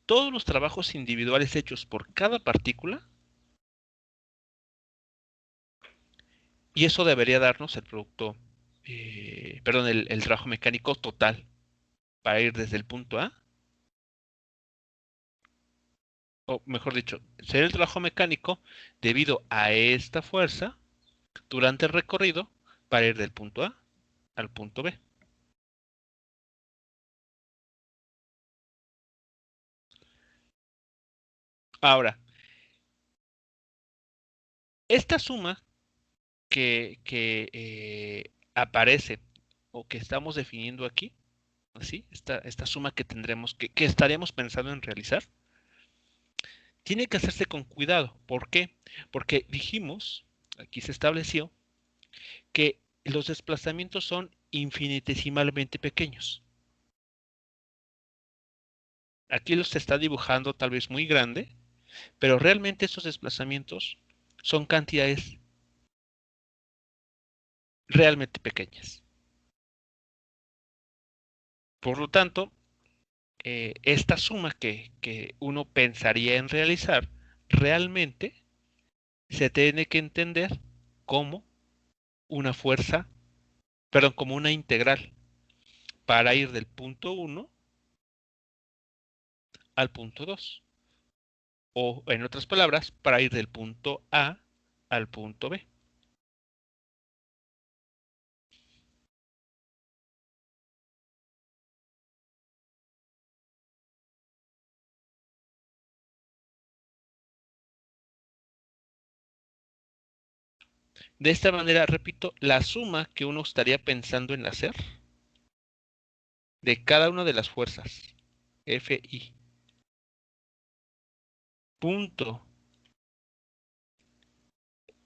todos los trabajos individuales hechos por cada partícula. Y eso debería darnos el producto, perdón, el trabajo mecánico total para ir desde el punto A, o mejor dicho, ser el trabajo mecánico debido a esta fuerza durante el recorrido para ir del punto A al punto B. Ahora, esta suma que aparece o que estamos definiendo aquí, ¿sí? Esta suma que tendremos, que estaríamos pensando en realizar, tiene que hacerse con cuidado. ¿Por qué? Porque dijimos, aquí se estableció, que los desplazamientos son infinitesimalmente pequeños. Aquí los está dibujando tal vez muy grande, pero realmente esos desplazamientos son cantidades realmente pequeñas. Por lo tanto, esta suma que uno pensaría en realizar, realmente se tiene que entender como una fuerza, perdón, como una integral para ir del punto 1 al punto 2. O, en otras palabras, para ir del punto A al punto B. De esta manera, repito, la suma que uno estaría pensando en hacer de cada una de las fuerzas Fi punto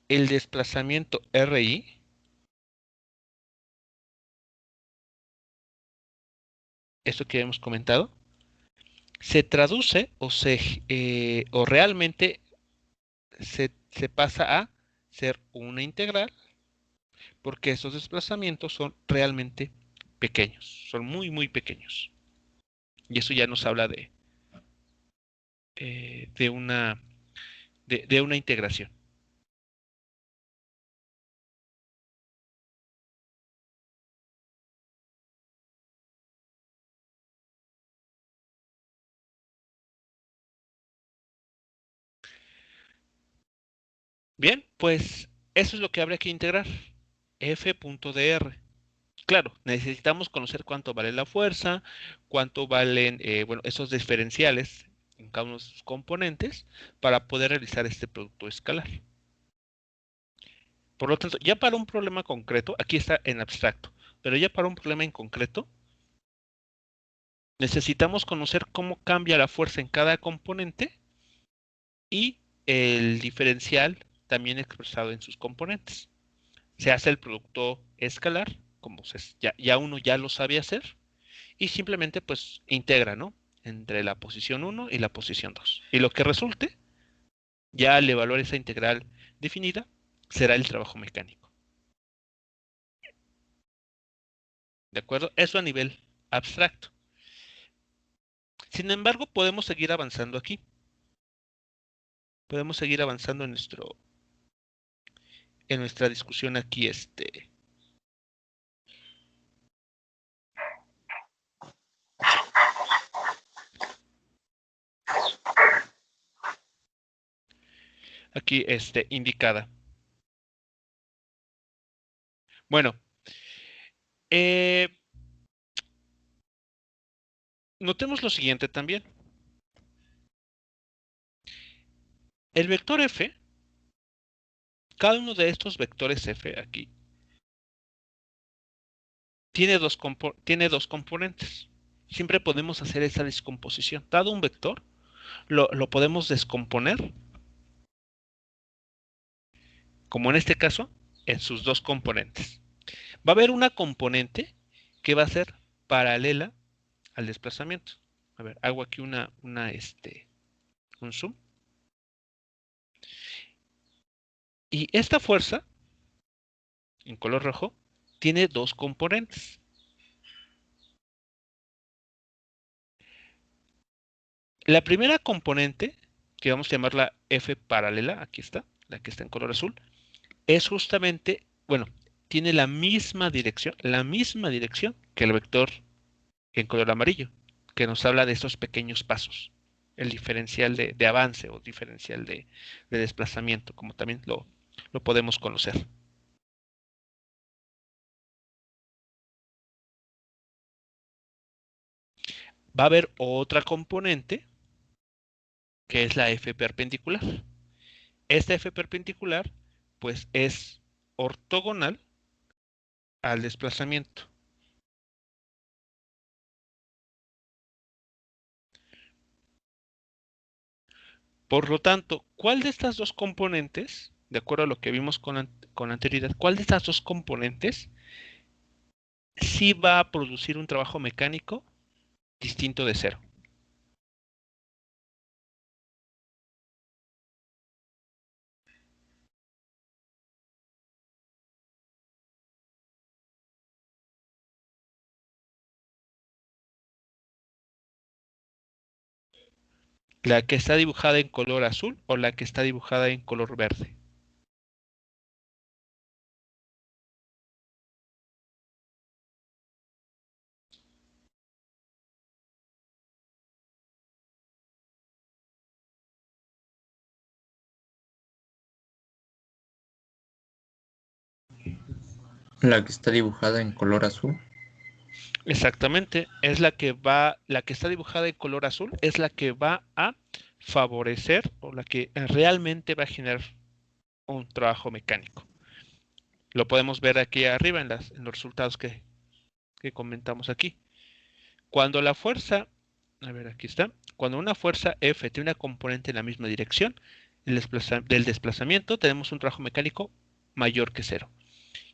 el desplazamiento Ri, esto que hemos comentado, se traduce o realmente se pasa a ser una integral porque esos desplazamientos son realmente pequeños, son muy, muy pequeños. Y eso ya nos habla de una integración. Bien, pues eso es lo que habría que integrar. F.dr. Claro, necesitamos conocer cuánto vale la fuerza, cuánto valen, bueno, esos diferenciales en cada uno de sus componentes para poder realizar este producto escalar. Por lo tanto, ya para un problema concreto, aquí está en abstracto, pero ya para un problema en concreto, necesitamos conocer cómo cambia la fuerza en cada componente y el diferencial también expresado en sus componentes. Se hace el producto escalar, como ya uno ya lo sabe hacer, y simplemente pues integra, ¿no? Entre la posición 1 y la posición 2. Y lo que resulte, ya al evaluar esa integral definida, será el trabajo mecánico. ¿De acuerdo? Eso a nivel abstracto. Sin embargo, podemos seguir avanzando aquí. Podemos seguir avanzando en nuestra discusión aquí, aquí, indicada. Bueno, eh, notemos lo siguiente también. El vector f, cada uno de estos vectores f aquí, tiene dos componentes. Siempre podemos hacer esa descomposición. Dado un vector, lo podemos descomponer, como en este caso, en sus dos componentes. Va a haber una componente que va a ser paralela al desplazamiento. A ver, hago aquí un zoom. Y esta fuerza, en color rojo, tiene dos componentes. La primera componente, que vamos a llamarla F paralela, aquí está, la que está en color azul, es justamente, bueno, tiene la misma dirección que el vector en color amarillo, que nos habla de estos pequeños pasos, el diferencial de avance o diferencial de desplazamiento, como también lo podemos conocer. Va a haber otra componente que es la F perpendicular. Esta F perpendicular, pues es ortogonal al desplazamiento. Por lo tanto, ¿cuál de estas dos componentes, de acuerdo a lo que vimos con anterioridad, cuál de estas dos componentes sí va a producir un trabajo mecánico distinto de cero? ¿La que está dibujada en color azul o la que está dibujada en color verde? La que está dibujada en color azul. Exactamente, es la que está dibujada en color azul es la que va a favorecer o la que realmente va a generar un trabajo mecánico. Lo podemos ver aquí arriba en los resultados que comentamos aquí. Cuando la fuerza, a ver, aquí está, cuando una fuerza F tiene una componente en la misma dirección del desplazamiento, tenemos un trabajo mecánico mayor que cero.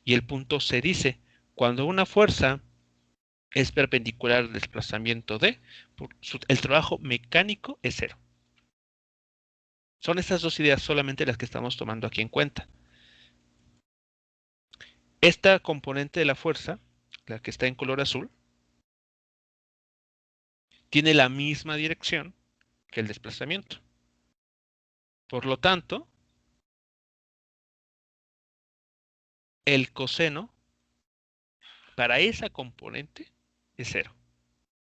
Y el punto se dice, cuando una fuerza es perpendicular al desplazamiento D, el trabajo mecánico es cero. Son estas dos ideas solamente las que estamos tomando aquí en cuenta. Esta componente de la fuerza, la que está en color azul, tiene la misma dirección que el desplazamiento. Por lo tanto, el coseno para esa componente es cero.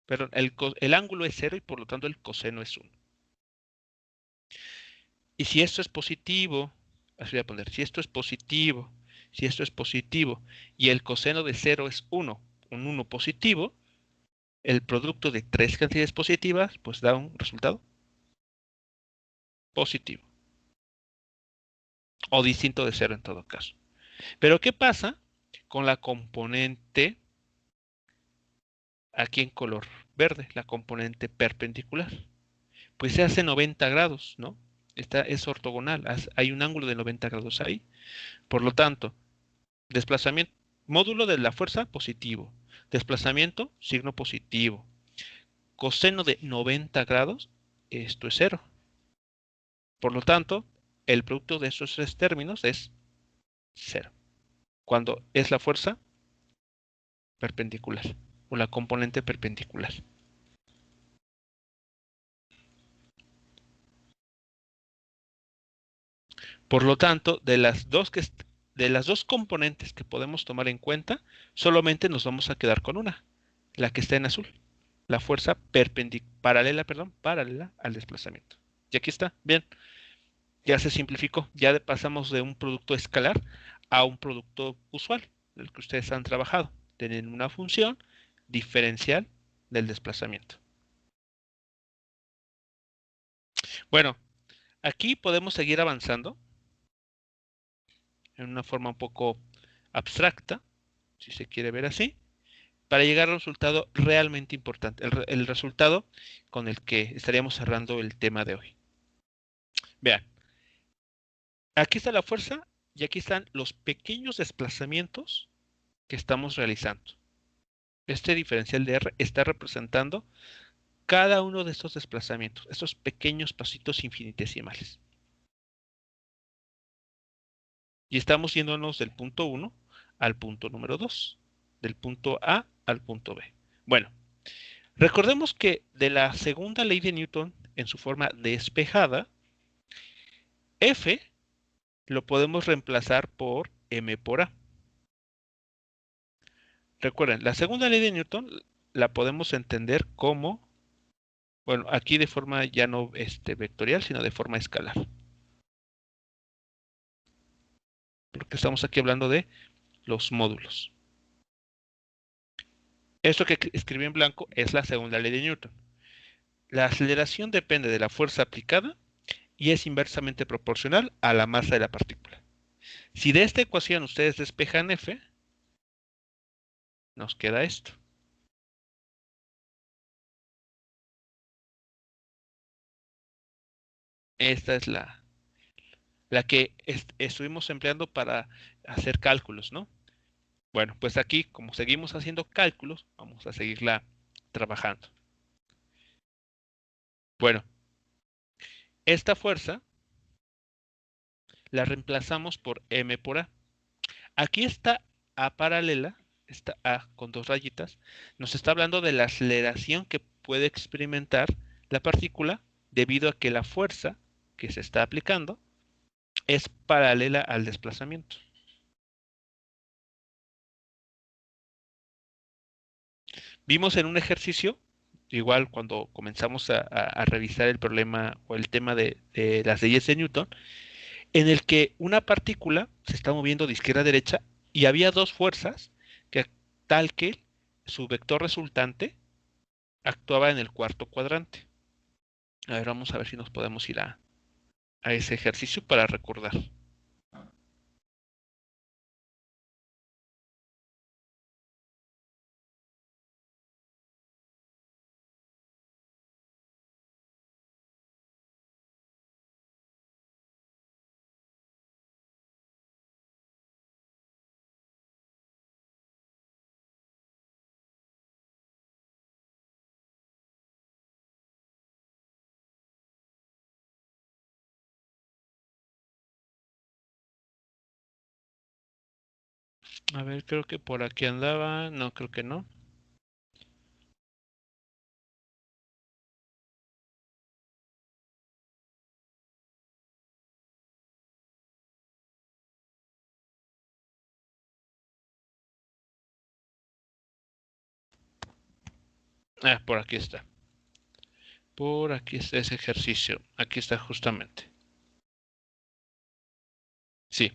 Perdón, el ángulo es cero y por lo tanto el coseno es 1. Y si esto es positivo, así voy a poner, si esto es positivo y el coseno de 0 es 1, un 1 positivo, el producto de tres cantidades positivas pues da un resultado positivo o distinto de 0 en todo caso. Pero ¿qué pasa con la componente aquí en color verde, la componente perpendicular? Pues se hace 90 grados, ¿no? Esta es ortogonal, hay un ángulo de 90 grados ahí. Por lo tanto, desplazamiento, módulo de la fuerza positivo, desplazamiento, signo positivo, coseno de 90 grados, esto es cero. Por lo tanto, el producto de estos tres términos es cero. Cuando es la fuerza perpendicular o la componente perpendicular. Por lo tanto, de las dos componentes que podemos tomar en cuenta, solamente nos vamos a quedar con una, la que está en azul, la fuerza paralela al desplazamiento. Y aquí está, bien, ya se simplificó, ya pasamos de un producto escalar a un producto usual, el que ustedes han trabajado. Tienen una función diferencial del desplazamiento. Bueno, aquí podemos seguir avanzando en una forma un poco abstracta, si se quiere ver así, para llegar al resultado realmente importante, el resultado con el que estaríamos cerrando el tema de hoy. Vean, aquí está la fuerza Y aquí están los pequeños desplazamientos que estamos realizando. Este diferencial de R está representando cada uno de estos desplazamientos, estos pequeños pasitos infinitesimales. Y estamos yéndonos del punto 1 al punto número 2, del punto A al punto B. Bueno, recordemos que de la segunda ley de Newton en su forma despejada, F lo podemos reemplazar por M por A. Recuerden, la segunda ley de Newton la podemos entender como, bueno, aquí de forma ya no vectorial, sino de forma escalar. Porque estamos aquí hablando de los módulos. Esto que escribí en blanco es la segunda ley de Newton. La aceleración depende de la fuerza aplicada y es inversamente proporcional a la masa de la partícula. Si de esta ecuación ustedes despejan F, nos queda esto. Esta es la que estuvimos empleando para hacer cálculos, ¿no? Bueno, pues aquí, como seguimos haciendo cálculos, vamos a seguirla trabajando. Bueno, esta fuerza la reemplazamos por M por A. Aquí esta A paralela, esta A con dos rayitas, nos está hablando de la aceleración que puede experimentar la partícula debido a que la fuerza que se está aplicando es paralela al desplazamiento. Vimos en un ejercicio, igual cuando comenzamos a revisar el problema o el tema de las leyes de Newton, en el que una partícula se está moviendo de izquierda a derecha y había dos fuerzas que tal que su vector resultante actuaba en el cuarto cuadrante. A ver, vamos a ver si nos podemos ir a ese ejercicio para recordar. A ver, creo que por aquí andaba. No, creo que no. Ah, por aquí está. Por aquí está ese ejercicio. Aquí está justamente. Sí.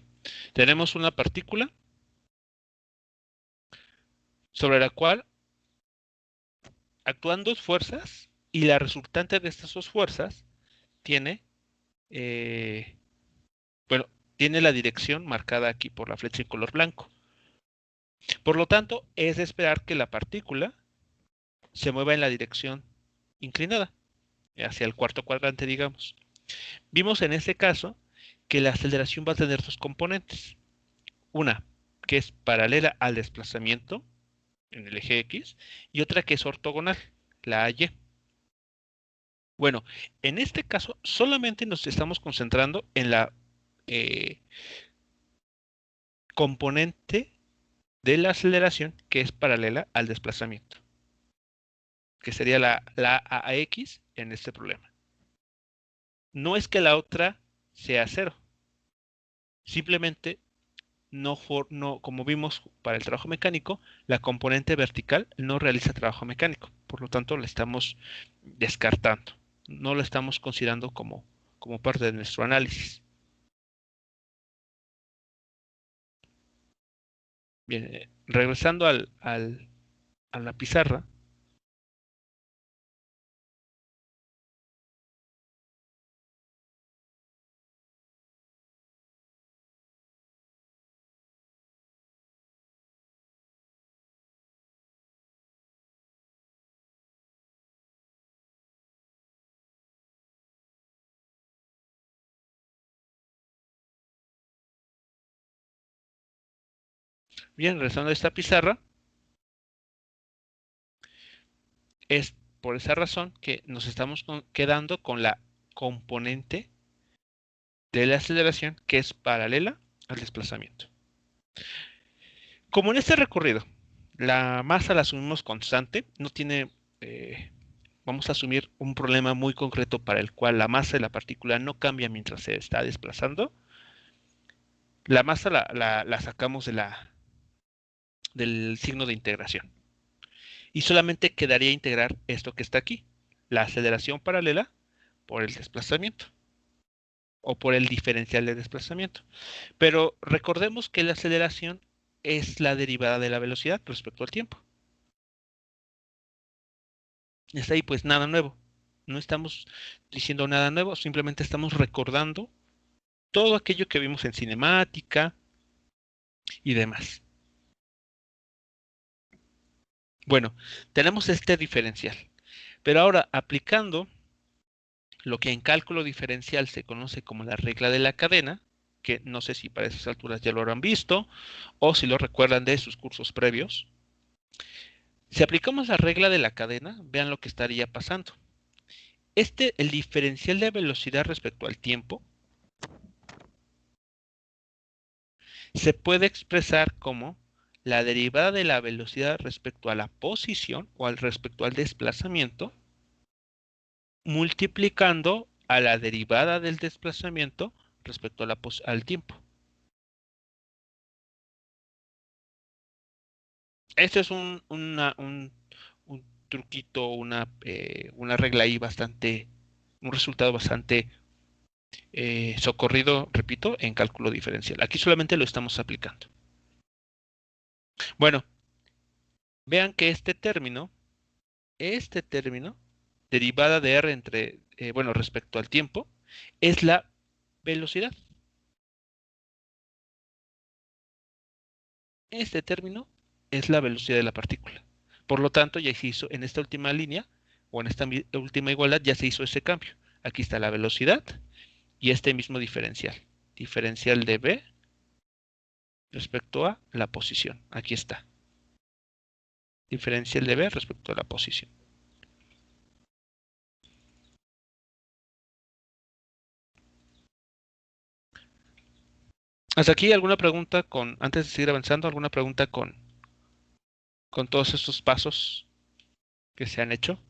Tenemos una partícula sobre la cual actúan dos fuerzas y la resultante de estas dos fuerzas tiene, eh, bueno, tiene la dirección marcada aquí por la flecha en color blanco. Por lo tanto, es de esperar que la partícula se mueva en la dirección inclinada, hacia el cuarto cuadrante, digamos. Vimos en este caso que la aceleración va a tener dos componentes. Una que es paralela al desplazamiento en el eje X y otra que es ortogonal, la AY. Bueno, en este caso solamente nos estamos concentrando en la eh, componente de la aceleración que es paralela al desplazamiento, que sería la AX en este problema. No es que la otra sea cero, simplemente no, como vimos para el trabajo mecánico, la componente vertical no realiza trabajo mecánico, por lo tanto la estamos descartando, no la estamos considerando como parte de nuestro análisis. Bien, regresando a la pizarra, Bien, regresando a esta pizarra, es por esa razón que nos estamos quedando con la componente de la aceleración que es paralela al desplazamiento. Como en este recorrido, la masa la asumimos constante, no tiene, vamos a asumir un problema muy concreto para el cual la masa de la partícula no cambia mientras se está desplazando. La masa la sacamos del signo de integración. Y solamente quedaría integrar esto que está aquí, la aceleración paralela por el desplazamiento o por el diferencial de desplazamiento. Pero recordemos que la aceleración es la derivada de la velocidad respecto al tiempo. Está ahí pues nada nuevo. No estamos diciendo nada nuevo, simplemente estamos recordando todo aquello que vimos en cinemática y demás. Bueno, tenemos este diferencial, pero ahora aplicando lo que en cálculo diferencial se conoce como la regla de la cadena, que no sé si para esas alturas ya lo habrán visto o si lo recuerdan de sus cursos previos. Si aplicamos la regla de la cadena, vean lo que estaría pasando. El diferencial de velocidad respecto al tiempo se puede expresar como la derivada de la velocidad respecto a la posición o respecto al desplazamiento, multiplicando a la derivada del desplazamiento respecto a al tiempo. Este es un truquito, una regla ahí un resultado bastante socorrido, repito, en cálculo diferencial. Aquí solamente lo estamos aplicando. Bueno, vean que este término, derivada de R bueno, respecto al tiempo, es la velocidad. Este término es la velocidad de la partícula. Por lo tanto, ya se hizo en esta última línea, o en esta última igualdad, ya se hizo ese cambio. Aquí está la velocidad y este mismo diferencial. Diferencial de B respecto a la posición. Aquí está. Diferencial de B respecto a la posición. ¿Hasta aquí alguna pregunta antes de seguir avanzando, alguna pregunta con todos estos pasos que se han hecho?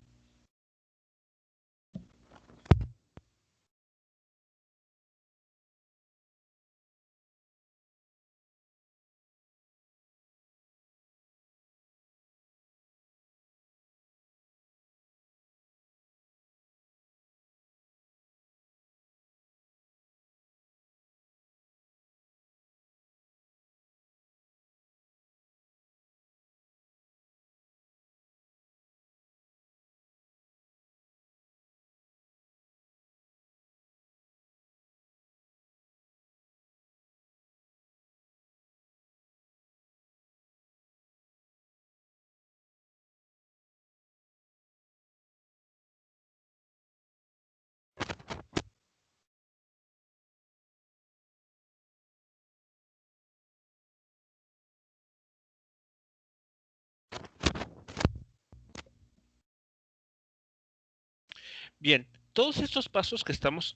Bien, todos estos pasos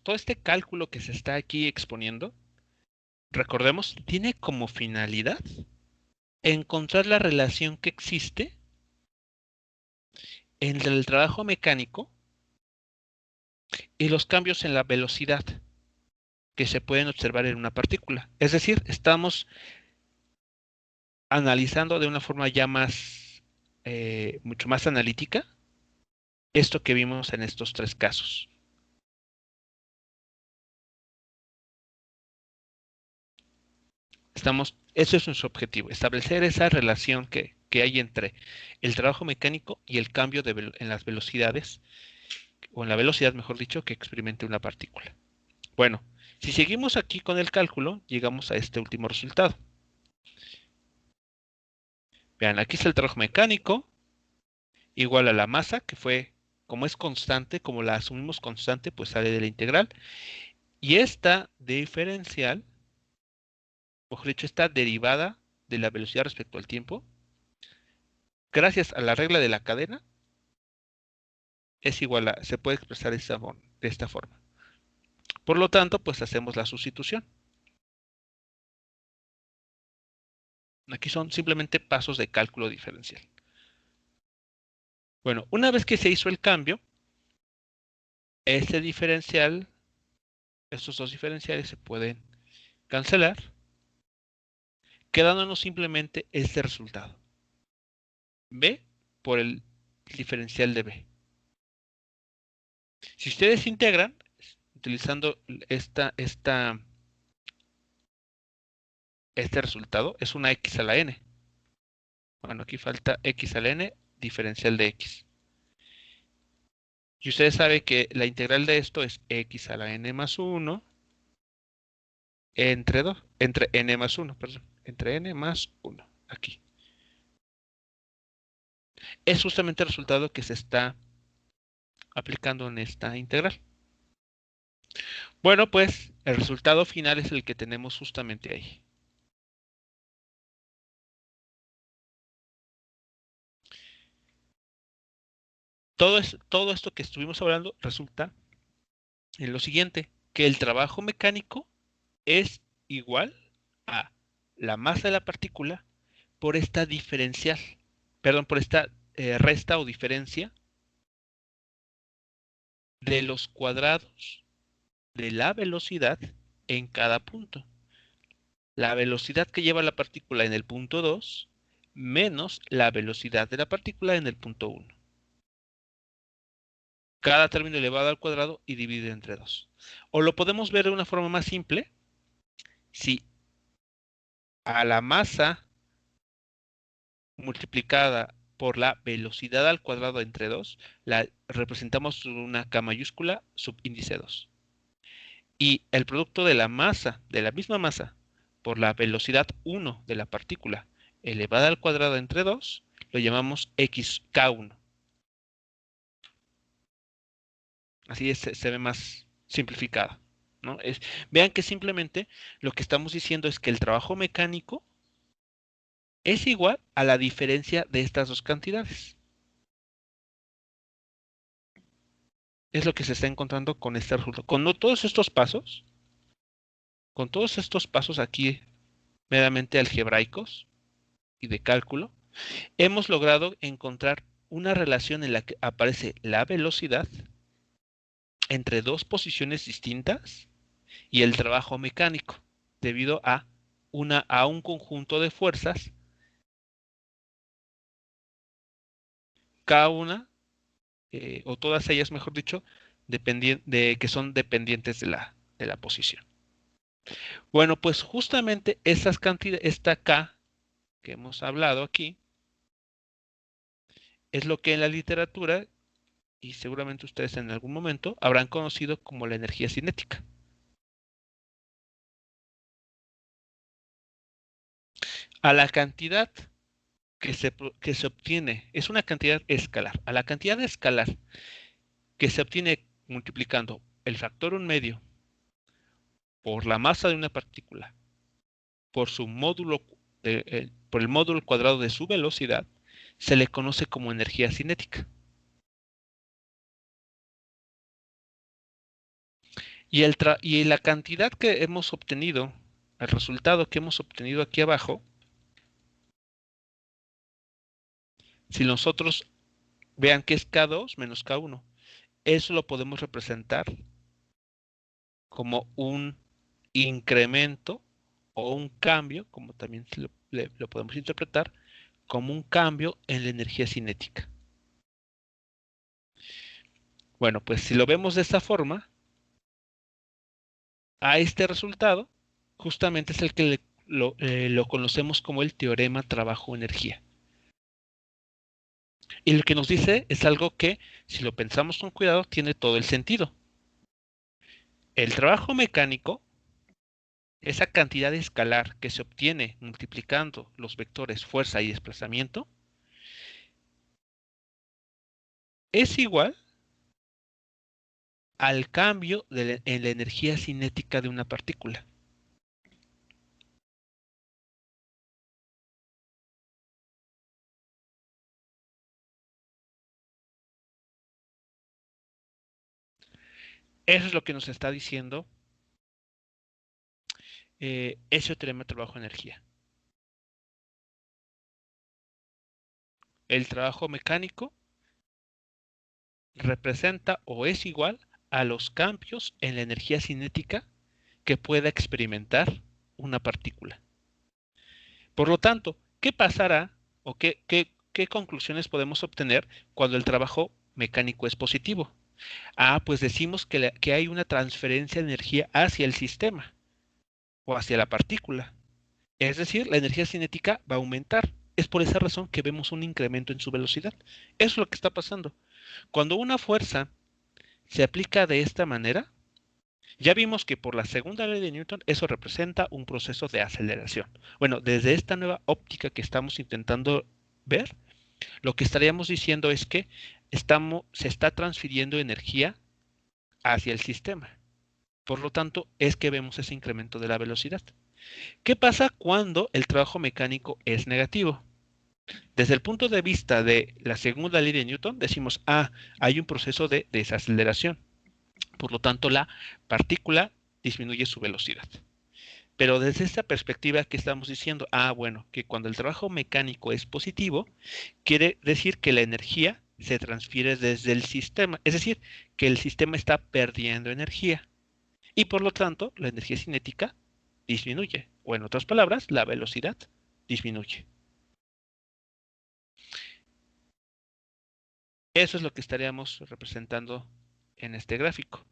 todo este cálculo que se está aquí exponiendo, recordemos, tiene como finalidad encontrar la relación que existe entre el trabajo mecánico y los cambios en la velocidad que se pueden observar en una partícula. Es decir, estamos analizando de una forma ya mucho más analítica, esto que vimos en estos tres casos. Ese es nuestro objetivo, establecer esa relación que hay entre el trabajo mecánico y el cambio en las velocidades, o en la velocidad, mejor dicho, que experimente una partícula. Bueno, si seguimos aquí con el cálculo, llegamos a este último resultado. Vean, aquí está el trabajo mecánico, igual a la masa, que fue, como es constante, como la asumimos constante, pues sale de la integral. Y esta diferencial, mejor dicho, esta derivada de la velocidad respecto al tiempo, gracias a la regla de la cadena, es igual a, se puede expresar de esta forma. Por lo tanto, pues hacemos la sustitución. Aquí son simplemente pasos de cálculo diferencial. Bueno, una vez que se hizo el cambio, este diferencial, estos dos diferenciales se pueden cancelar, quedándonos simplemente este resultado. B por el diferencial de B. Si ustedes integran, utilizando este resultado, es una x a la n. Bueno, aquí falta x a la n, diferencial de x. Y ustedes saben que la integral de esto es x a la n más 1 entre n más 1, perdón, entre n más 1, aquí. Es justamente el resultado que se está aplicando en esta integral. Bueno, pues el resultado final es el que tenemos justamente ahí. Todo esto que estuvimos hablando resulta en lo siguiente, que el trabajo mecánico es igual a la masa de la partícula por esta diferencial, perdón, por esta resta o diferencia de los cuadrados de la velocidad en cada punto. La velocidad que lleva la partícula en el punto 2 menos la velocidad de la partícula en el punto 1. Cada término elevado al cuadrado y dividido entre 2. O lo podemos ver de una forma más simple, si a la masa multiplicada por la velocidad al cuadrado entre 2, la representamos con una K mayúscula subíndice 2. Y el producto de la masa, de la misma masa, por la velocidad 1 de la partícula elevada al cuadrado entre 2, lo llamamos xk1. Así es, se ve más simplificado, ¿no? Vean que simplemente lo que estamos diciendo es que el trabajo mecánico es igual a la diferencia de estas dos cantidades. Es lo que se está encontrando con este resultado. Con todos estos pasos aquí meramente algebraicos y de cálculo, hemos logrado encontrar una relación en la que aparece la velocidad entre dos posiciones distintas y el trabajo mecánico, debido a un conjunto de fuerzas, cada una, o todas ellas, mejor dicho, que son dependientes de la posición. Bueno, pues justamente esas cantidades, esta K que hemos hablado aquí, es lo que en la literatura, y seguramente ustedes en algún momento, habrán conocido como la energía cinética. A la cantidad que se obtiene, es una cantidad escalar, a la cantidad escalar que se obtiene multiplicando el factor 1/2 por la masa de una partícula por su módulo, por el módulo cuadrado de su velocidad, se le conoce como energía cinética. Y la cantidad que hemos obtenido, el resultado que hemos obtenido aquí abajo, si nosotros vean que es K2 menos K1, eso lo podemos representar como un incremento o un cambio, como también lo podemos interpretar, como un cambio en la energía cinética. Bueno, pues si lo vemos de esta forma, a este resultado justamente es el que lo conocemos como el teorema trabajo-energía. Y lo que nos dice es algo que, si lo pensamos con cuidado, tiene todo el sentido. El trabajo mecánico, esa cantidad escalar que se obtiene multiplicando los vectores fuerza y desplazamiento, es igual al cambio en la energía cinética de una partícula. Eso es lo que nos está diciendo ese teorema de trabajo-energía. El trabajo mecánico representa o es igual a los cambios en la energía cinética que pueda experimentar una partícula. Por lo tanto, ¿qué pasará o qué conclusiones podemos obtener cuando el trabajo mecánico es positivo? Pues decimos que hay una transferencia de energía hacia el sistema o hacia la partícula. Es decir, la energía cinética va a aumentar. Es por esa razón que vemos un incremento en su velocidad. Eso es lo que está pasando. Cuando una fuerza se aplica de esta manera, ya vimos que por la segunda ley de Newton eso representa un proceso de aceleración. Bueno, desde esta nueva óptica que estamos intentando ver, lo que estaríamos diciendo es que se está transfiriendo energía hacia el sistema. Por lo tanto, es que vemos ese incremento de la velocidad. ¿Qué pasa cuando el trabajo mecánico es negativo? Desde el punto de vista de la segunda ley de Newton, decimos, hay un proceso de desaceleración. Por lo tanto, la partícula disminuye su velocidad. Pero desde esta perspectiva que estamos diciendo, bueno, que cuando el trabajo mecánico es positivo, quiere decir que la energía se transfiere desde el sistema, es decir, que el sistema está perdiendo energía y por lo tanto la energía cinética disminuye, o en otras palabras, la velocidad disminuye. Eso es lo que estaríamos representando en este gráfico.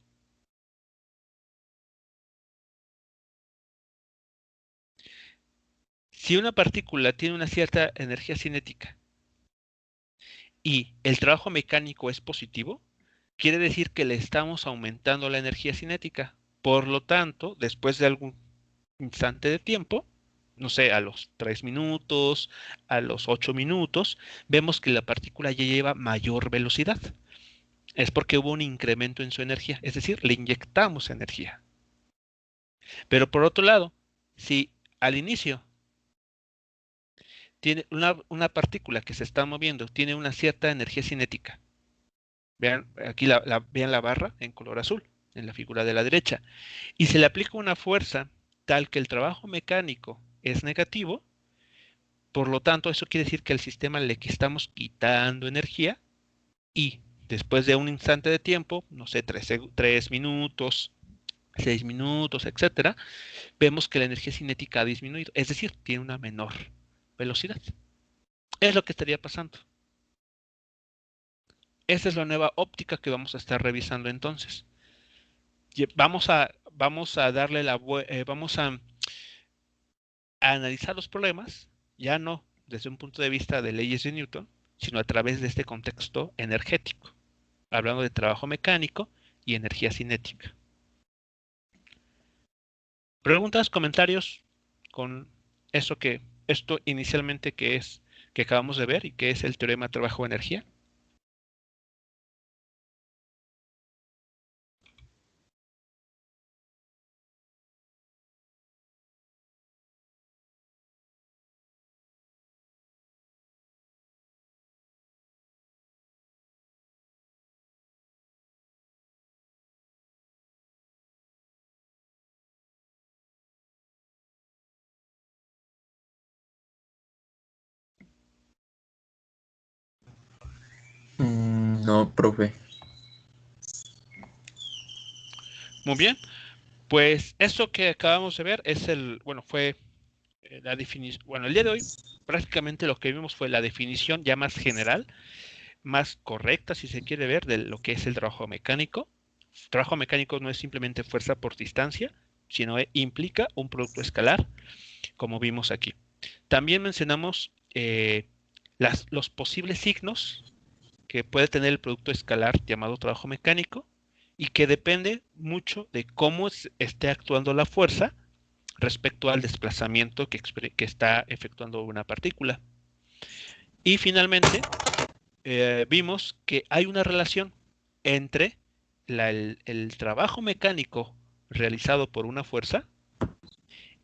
Si una partícula tiene una cierta energía cinética y el trabajo mecánico es positivo, quiere decir que le estamos aumentando la energía cinética. Por lo tanto, después de algún instante de tiempo, no sé, a los 3 minutos, a los 8 minutos, vemos que la partícula ya lleva mayor velocidad. Es porque hubo un incremento en su energía, es decir, le inyectamos energía. Pero por otro lado, si al inicio tiene una partícula que se está moviendo, tiene una cierta energía cinética. Vean, aquí vean la barra en color azul, en la figura de la derecha. Y se le aplica una fuerza tal que el trabajo mecánico es negativo, por lo tanto, eso quiere decir que al sistema le estamos quitando energía y después de un instante de tiempo, no sé, 3 minutos, 6 minutos, etcétera, vemos que la energía cinética ha disminuido, es decir, tiene una menor velocidad. Es lo que estaría pasando. Esa es la nueva óptica que vamos a estar revisando entonces. Vamos a darle vamos a analizar los problemas, ya no desde un punto de vista de leyes de Newton, sino a través de este contexto energético, hablando de trabajo mecánico y energía cinética. Preguntas, comentarios con esto inicialmente que acabamos de ver y que es el teorema de trabajo-energía. No, profe. Muy bien, pues eso que acabamos de ver es fue la definición, el día de hoy prácticamente lo que vimos fue la definición ya más general, más correcta, si se quiere ver, de lo que es el trabajo mecánico. Trabajo mecánico no es simplemente fuerza por distancia, sino implica un producto escalar, como vimos aquí. También mencionamos los posibles signos que puede tener el producto escalar llamado trabajo mecánico y que depende mucho de cómo esté actuando la fuerza respecto al desplazamiento que está efectuando una partícula. Y finalmente, vimos que hay una relación entre el trabajo mecánico realizado por una fuerza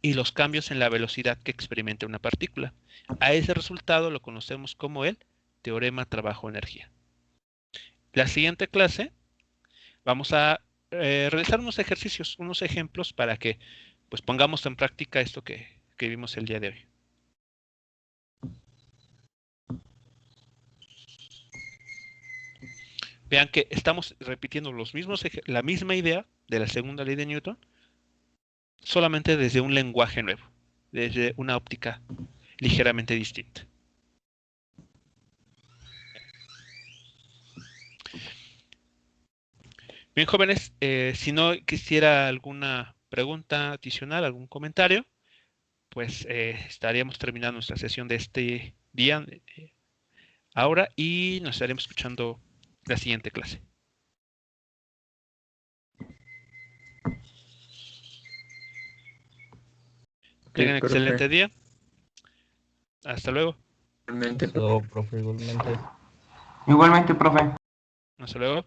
y los cambios en la velocidad que experimenta una partícula. A ese resultado lo conocemos como el teorema trabajo-energía. La siguiente clase vamos a realizar unos ejercicios, unos ejemplos para que pues pongamos en práctica esto que vimos el día de hoy. Vean que estamos repitiendo la misma idea de la segunda ley de Newton, solamente desde un lenguaje nuevo, desde una óptica ligeramente distinta. Bien, jóvenes, si no quisiera alguna pregunta adicional, algún comentario, pues estaríamos terminando nuestra sesión de este día ahora y nos estaremos escuchando la siguiente clase. Tengan Ok, excelente profe. día. Hasta luego. Igualmente, Hasta luego, profe, igualmente. Igualmente, profe. Hasta luego.